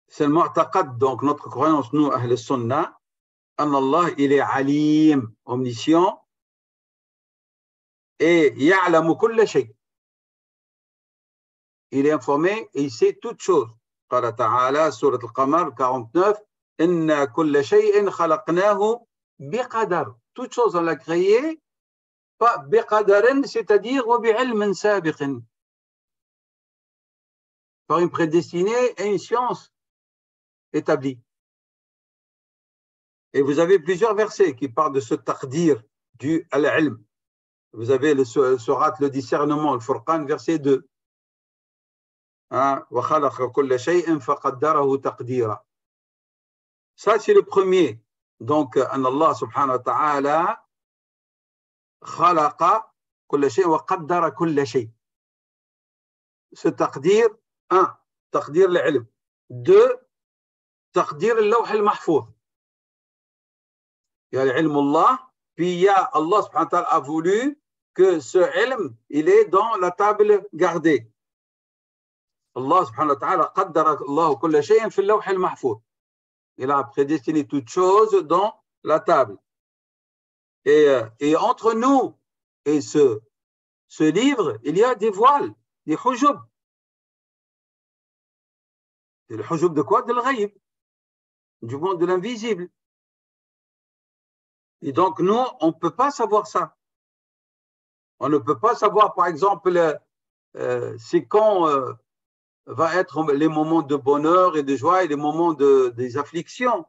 C'est le mu'taqad, donc notre croyance, nous, Ahl Sunnah, en Allah, il est alim, omniscient, et ya'lamu kulla shay. Il est informé et il sait toutes choses. قال تعالى, سورة القمر 49, إِنَّا كُلَّ شَيْءٍ خَلَقْنَاهُ بِقَدَرٍ. Toutes choses, on l'a créé, pas بِقَدَرٍ, c'est-à-dire وَبِعِلْمٍ سَابِقٍ. Par une prédestinée et une science établi. Et vous avez plusieurs versets qui parlent de ce taqdir du al-ilm. Vous avez le surat, le discernement, le Furqan, verset 2. وَخَلَقَ كُلَّ شَيْءٍ فَقَدَّرَهُ تَقْدِيرًا. Ça, c'est le premier. Donc, Allah subhanahu wa ta'ala khalaqa kulla shay wa qaddara kulla shay. Ce taqdir, un, taqdir l'ilm. Deux, taqdir al-lawh al-mahfouz. Il y a l'ilm Allah, puis il y a Allah subhanahu wa ta'ala a voulu que ce ilm, il est dans la table gardée. Allah subhanahu wa ta'ala qaddara Allah kulla shay'in fi al-lawh al-mahfouz. Il a prédestiné toutes choses dans la table. Et entre nous et ce livre, il y a des voiles, des hujub. Et le hujub de quoi? De l'ghaïb, du monde de l'invisible. Et donc, nous, on ne peut pas savoir ça. On ne peut pas savoir, par exemple, c'est quand va être les moments de bonheur et de joie et les moments des afflictions.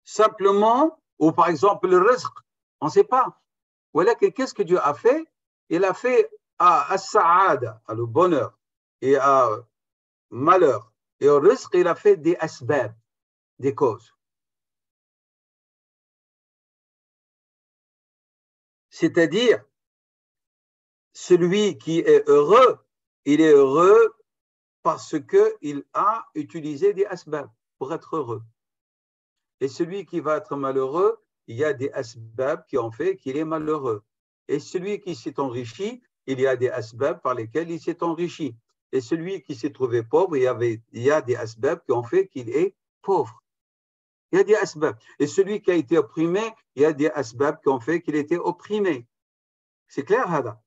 Simplement, ou par exemple le rizq, on ne sait pas. Voilà, qu'est-ce que Dieu a fait? Il a fait à as-sa'ada, à le bonheur, et à malheur, et au rizq, il a fait des asbab, des causes. C'est-à-dire, celui qui est heureux, il est heureux parce qu'il a utilisé des asbab pour être heureux. Et celui qui va être malheureux, il y a des asbab qui ont fait qu'il est malheureux. Et celui qui s'est enrichi, il y a des asbab par lesquels il s'est enrichi. Et celui qui s'est trouvé pauvre, il y a des asbab qui ont fait qu'il est pauvre. Il y a des asbab. Et celui qui a été opprimé, il y a des asbab qui ont fait qu'il était opprimé. C'est clair, Hada?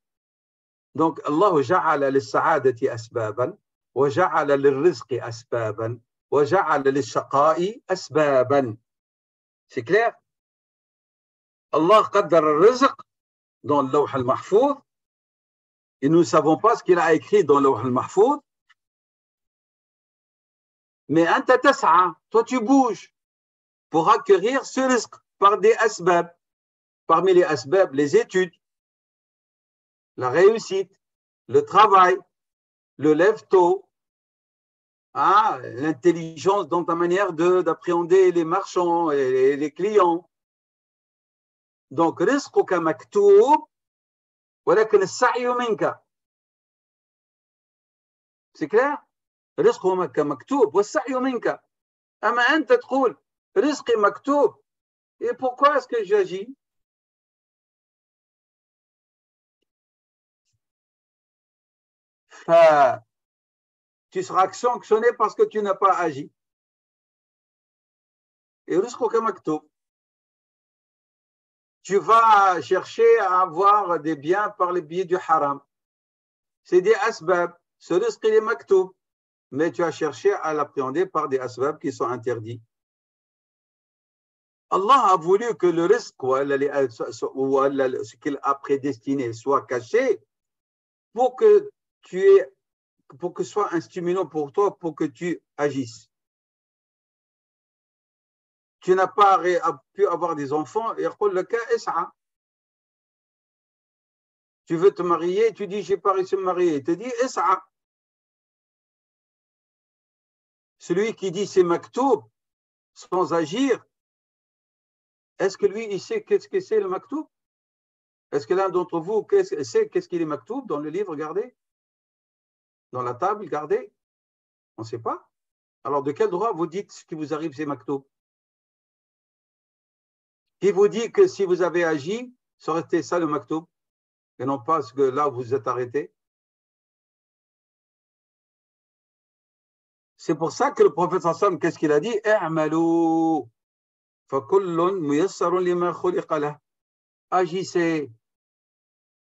Donc, Allah ja'ala lis-sa'adati asbaban, wa ja'ala lir-rizqi asbaban, wa ja'ala lish-shaqa'i asbaban. C'est clair? Allah qaddar al-rizq dans le lawh al-mahfouz, et nous ne savons pas ce qu'il a écrit dans le lawh al-mahfouz, mais anta tas'a, toi tu bouges pour acquérir ce rizq par des asbab. Parmi les asbab, les études, la réussite, le travail, le lève-tôt, l'intelligence dans ta manière d'appréhender les marchands et les clients. Donc, rizquka maktoub, walakin as-sa'yu minka. C'est clair? rizquka maktoub, was-sa'yu minka. Ama anta tqoul, rizqi maktoub. Et pourquoi est-ce que j'agis? Tu seras sanctionné parce que tu n'as pas agi. Et rizquka maktoub. Tu vas chercher à avoir des biens par les biais du haram. C'est des asbab. Ce rizq, il est maktoub. Mais tu as cherché à l'appréhender par des asbab qui sont interdits. Allah a voulu que le rizq, ou ce qu'il a prédestiné, soit caché pour que ce soit un stimulant pour toi, pour que tu agisses. Tu n'as pas pu avoir des enfants, et tu veux te marier, tu dis, j'ai pas réussi à me marier. Il te dit, Is'a. Celui qui dit c'est maktoub sans agir, est-ce que lui, il sait qu'est-ce que c'est le maktoub? Est-ce que l'un d'entre vous sait qu'est-ce qu'il est maktoub dans le livre, gardé? Dans la table, gardé? On ne sait pas. Alors, de quel droit vous dites ce qui vous arrive, c'est maktoub? Qui vous dit que si vous avez agi, ça aurait été ça le maktoub, et non pas ce que là, vous êtes arrêté? C'est pour ça que le prophète sallam, qu'est-ce qu'il a dit? I'malu fa kullun muyassarun lima khuliqa lah. Agissez.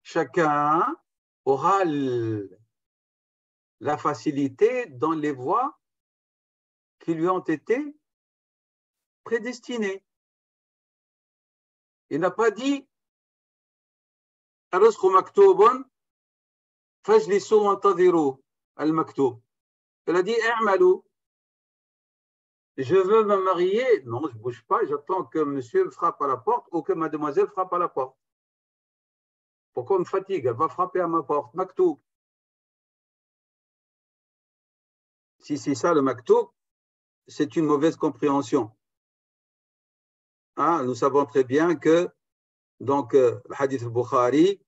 Chacun aura la facilité dans les voies qui lui ont été prédestinées. Il n'a pas dit الرزق مكتوب فاجلسوا وانتظروا المكتوب. Il a dit اعملوا. Je veux me marier. Non, je ne bouge pas, j'attends que monsieur frappe à la porte ou que mademoiselle frappe à la porte. Pourquoi on me fatigue? Elle va frapper à ma porte. Maktoub. Si c'est ça le maktoub, c'est une mauvaise compréhension. Hein, nous savons très bien que, donc, le hadith al-Bukhari,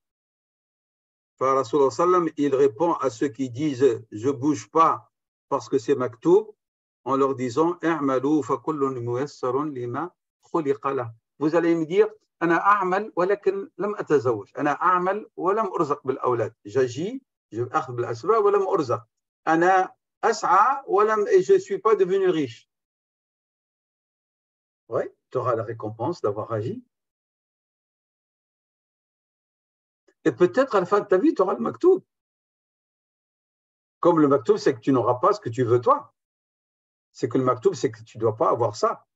par Rasulullah sallam, il répond à ceux qui disent « je ne bouge pas parce que c'est maktoub » en leur disant « i'malu fa kullun muyassarun lima khuliqa lah » Vous allez me dire « ana a'mal walakin lam atazawaj »« ana a'mal wa lam urzaq bil awlad » j'agis, je akhd bil asbab wa lam urzaq »« ana as'a wa lam » et je ne suis pas devenu riche. Oui, tu auras la récompense d'avoir agi. Et peut-être à la fin de ta vie, tu auras le maktoub. Comme le maktoub, c'est que tu n'auras pas ce que tu veux toi. C'est que le maktoub, c'est que tu ne dois pas avoir ça.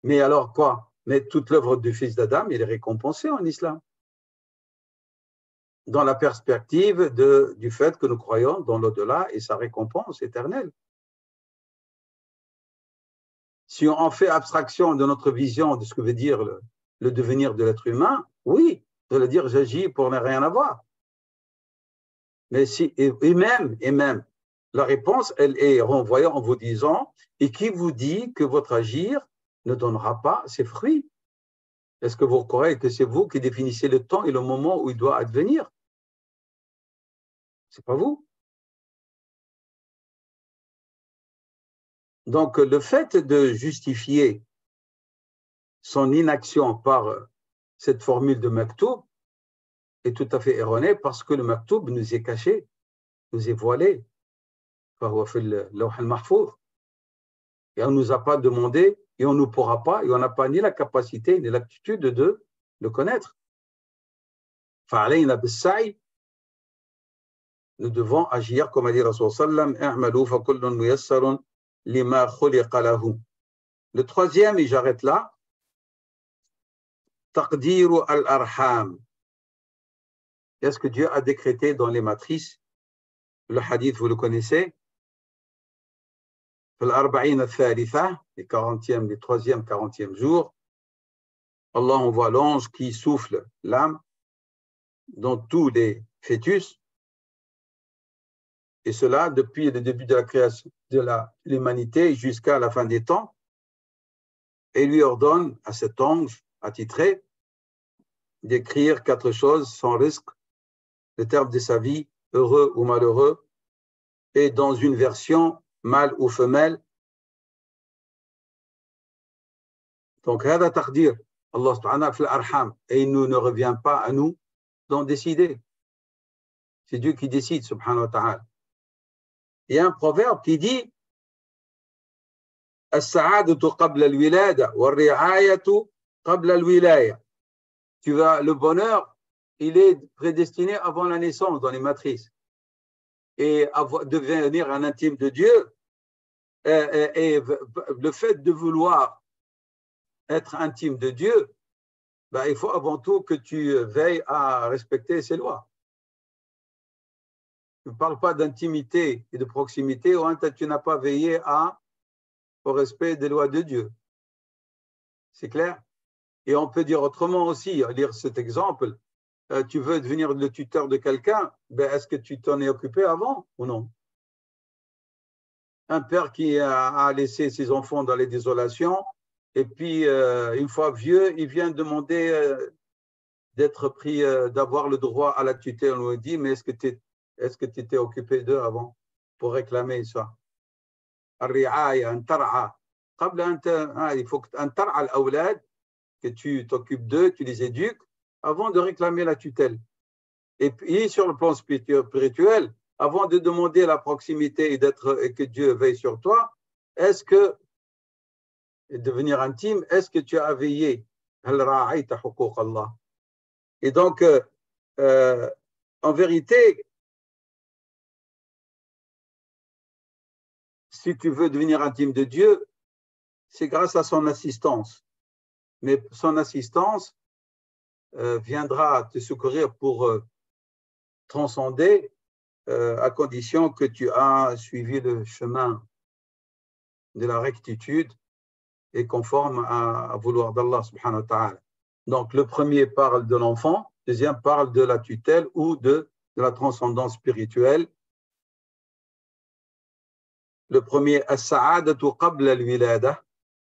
Mais alors quoi? Mais toute l'œuvre du fils d'Adam, il est récompensé en islam. Dans la perspective du fait que nous croyons dans l'au-delà et sa récompense éternelle. Si on en fait abstraction de notre vision de ce que veut dire le devenir de l'être humain, oui, de le dire j'agis pour ne rien avoir. Mais si, et même, la réponse, elle est renvoyée en vous disant, et qui vous dit que votre agir ne donnera pas ses fruits? Est-ce que vous croyez que c'est vous qui définissez le temps et le moment où il doit advenir? C'est pas vous. Donc, le fait de justifier son inaction par cette formule de maktoub est tout à fait erroné parce que le maktoub nous est caché, nous est voilé. Et on ne nous a pas demandé et on ne pourra pas, et on n'a pas ni la capacité ni l'aptitude de le connaître. Nous devons agir comme a dit Rasul sallam, le troisième, et j'arrête là, taqdiru al-arham. Qu'est-ce que Dieu a décrété dans les matrices? Le hadith, vous le connaissez. Les 40e, les 3e, 40e jours, Allah envoie l'ange qui souffle l'âme dans tous les fœtus, et cela depuis le début de la création de l'humanité jusqu'à la fin des temps, et lui ordonne à cet ange attitré d'écrire 4 choses sans risque, le terme de sa vie, heureux ou malheureux, et dans une version mâle ou femelle. Donc, هذا تقدير Allah subhanahu wa ta'ala, et il ne revient pas à nous d'en décider. C'est Dieu qui décide, subhanahu wa ta'ala. Il y a un proverbe qui dit السعادة قبل الولادة والرعاية قبل الولاية. Le bonheur, il est prédestiné avant la naissance dans les matrices. Et devenir un intime de Dieu, et le fait de vouloir être intime de Dieu, ben, il faut avant tout que tu veilles à respecter ses lois. Je ne parle pas d'intimité et de proximité, ou tu n'as pas veillé au respect des lois de Dieu. C'est clair? Et on peut dire autrement aussi, lire cet exemple, tu veux devenir le tuteur de quelqu'un, ben, est-ce que tu t'en es occupé avant ou non? Un père qui a laissé ses enfants dans les désolations, et puis une fois vieux, il vient demander d'être pris, d'avoir le droit à la tutelle. On lui dit, mais est-ce que tu étais occupé d'eux avant pour réclamer ça? Il faut que tu t'occupes d'eux, tu les éduques avant de réclamer la tutelle. Et puis sur le plan spirituel, avant de demander la proximité et que Dieu veille sur toi, est-ce que, et devenir intime, est-ce que tu as veillé? Et donc, en vérité, si tu veux devenir intime de Dieu, c'est grâce à son assistance. Mais son assistance viendra te secourir pour transcender, à condition que tu as suivi le chemin de la rectitude et conforme à vouloir d'Allah subhanahu wa ta'ala. Donc, le premier parle de l'enfant, le deuxième parle de la tutelle ou de la transcendance spirituelle. Le premier, as-sa'adatu qabla al-wilada.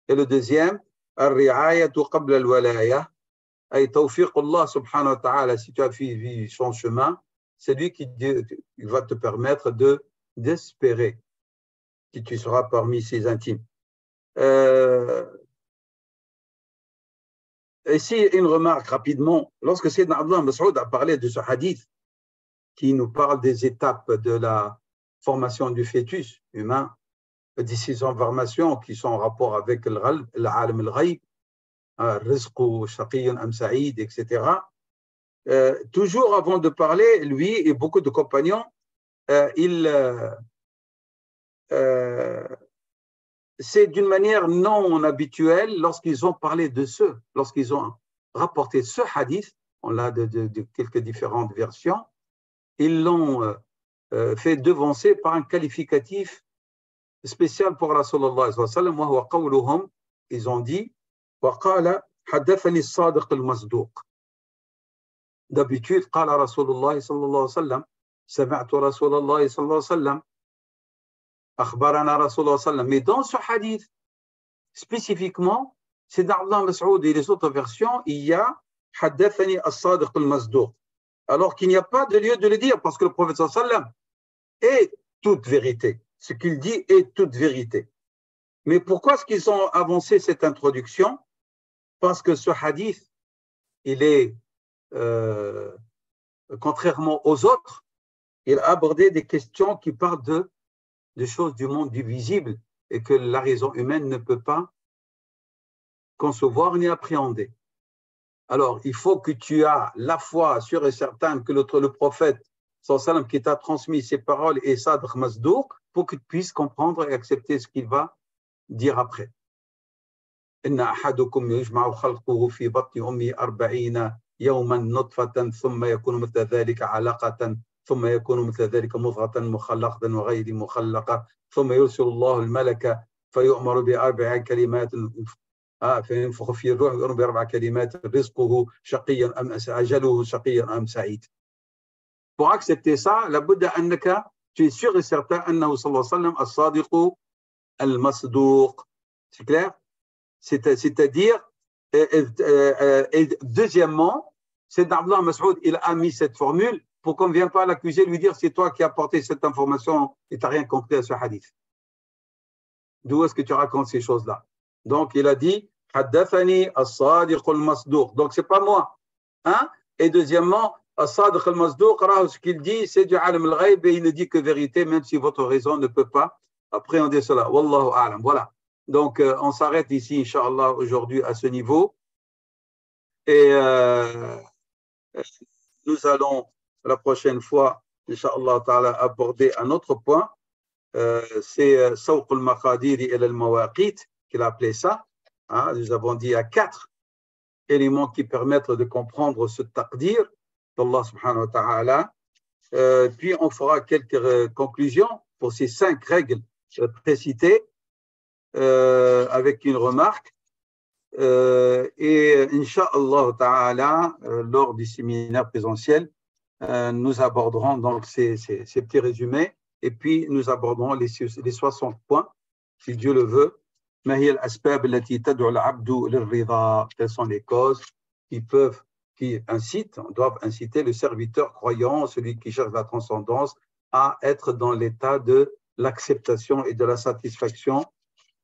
Et le deuxième, ar-ri'ayatu qabla al-walaya. Ay tawfiq Allah subhanahu wa ta'ala, si tu as suivi son chemin, c'est lui qui va te permettre d'espérer que tu seras parmi ses intimes. Ici, une remarque rapidement. Lorsque Sayyidina Abdullah Mas'ud a parlé de ce hadith qui nous parle des étapes de la formation du fœtus humain, des 6 formations qui sont en rapport avec l'Alam al-Ghayb, Rizqu, Shaqiyyun am Sa'id, etc. Toujours avant de parler, lui et beaucoup de compagnons, c'est d'une manière non habituelle lorsqu'ils ont parlé de lorsqu'ils ont rapporté ce hadith, on l'a de quelques différentes versions, ils l'ont fait devancer par un qualificatif spécial pour Rasulullah sallallahu alayhi wa sallam. Ils ont dit وقال حدثني الصادق المصدوق. D'habitude, قال رسول الله صلى الله عليه وسلم سمعت رسول الله صلى الله عليه وسلم أخبرنا رسول الله صلى الله عليه وسلم. Mais dans ce hadith, spécifiquement, c'est dans Abdullah Mas'ud et les autres versions, il y a حدثني الصادق المصدوق. Alors qu'il n'y a pas de lieu de le dire, parce que le prophète sallallahu alayhi wa sallam est toute vérité. Ce qu'il dit est toute vérité. Mais pourquoi est-ce qu'ils ont avancé cette introduction? Parce que ce hadith, il est, contrairement aux autres, il a abordé des questions qui parlent de choses du monde du visible et que la raison humaine ne peut pas concevoir ni appréhender. Alors, il faut que tu aies la foi sûre et certaine que le prophète sallallahu alayhi wa sallam qui t'a transmis ses paroles et sadr masdouk pour que tu puisses comprendre et accepter ce qu'il va dire après. إن أحدكم يجمع خلقه في بطن أمه 40 يوما نطفة ثم يكون مثل ذلك علقة ثم يكون مثل ذلك مضغة مخلقة وغير مخلقة ثم يرسل الله الملك فيؤمر بأربع كلمات فينفخ في الروح ويؤمر بأربع كلمات رزقه شقيا أم أجله شقيا أم سعيد. Pour accepter ça, لابد أنك tu es sûr et certain أنه صلى الله عليه وسلم الصادق المصدوق. C'est clair? C'est-à-dire, deuxièmement, c'est Abdullah Mas'ud, il a mis cette formule pour qu'on ne vienne pas l'accuser, lui dire c'est toi qui as apporté cette information et tu n'as rien compris à ce hadith. D'où est-ce que tu racontes ces choses-là? Donc, il a dit Haddathani as-sadiq al-masduq. Donc, ce n'est pas moi. Hein? Et deuxièmement, as-sadiq al-masduq, ce qu'il dit, c'est du alam al-ghayb et il ne dit que vérité, même si votre raison ne peut pas appréhender cela. Wallahu a'lam. Voilà. Donc, on s'arrête ici, Inch'Allah, aujourd'hui à ce niveau. Et nous allons, la prochaine fois, Inch'Allah, aborder un autre point. C'est Sawq al-Maqadir et al-Mawaqit, qu'il a appelé ça. Hein, nous avons dit il y a 4 éléments qui permettent de comprendre ce taqdir d'Allah subhanahu wa ta'ala. Puis, on fera quelques conclusions pour ces 5 règles précitées. Avec une remarque et Inch'Allah ta'ala lors du séminaire présentiel nous aborderons donc ces petits résumés et puis nous aborderons les 60 points si Dieu le veut. Quelles sont les causes qui doivent inciter le serviteur croyant, celui qui cherche la transcendance, à être dans l'état de l'acceptation et de la satisfaction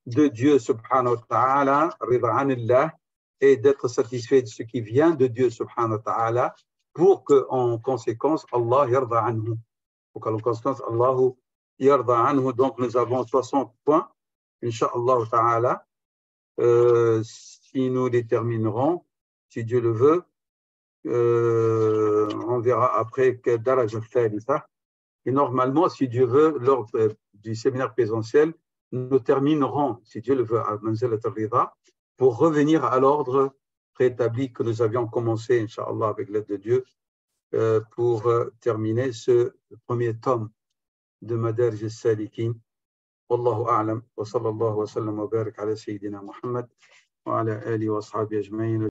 de Dieu subhanahu wa ta'ala, rida anillah, et d'être satisfait de ce qui vient de Dieu subhanahu wa ta'ala pour qu'en conséquence Allah yarda anhu. Pour qu'en conséquence Allah yarda anhu. Donc nous avons 60 points, Inch'Allah ta'ala. Si nous les terminerons, si Dieu le veut, on verra après que daraja thalitha. Et normalement, si Dieu veut, lors du séminaire présentiel, nous terminerons, si Dieu le veut, à Manzilat al-Rida, pour revenir à l'ordre préétabli que nous avions commencé, Inch'Allah, avec l'aide de Dieu, pour terminer ce premier tome de Madarij al-Salikin. Wallahu a'lam, wa sallallahu wa sallam wa barak ala Sayyidina Muhammad, wa ala alihi wa ashabihi ajma'in.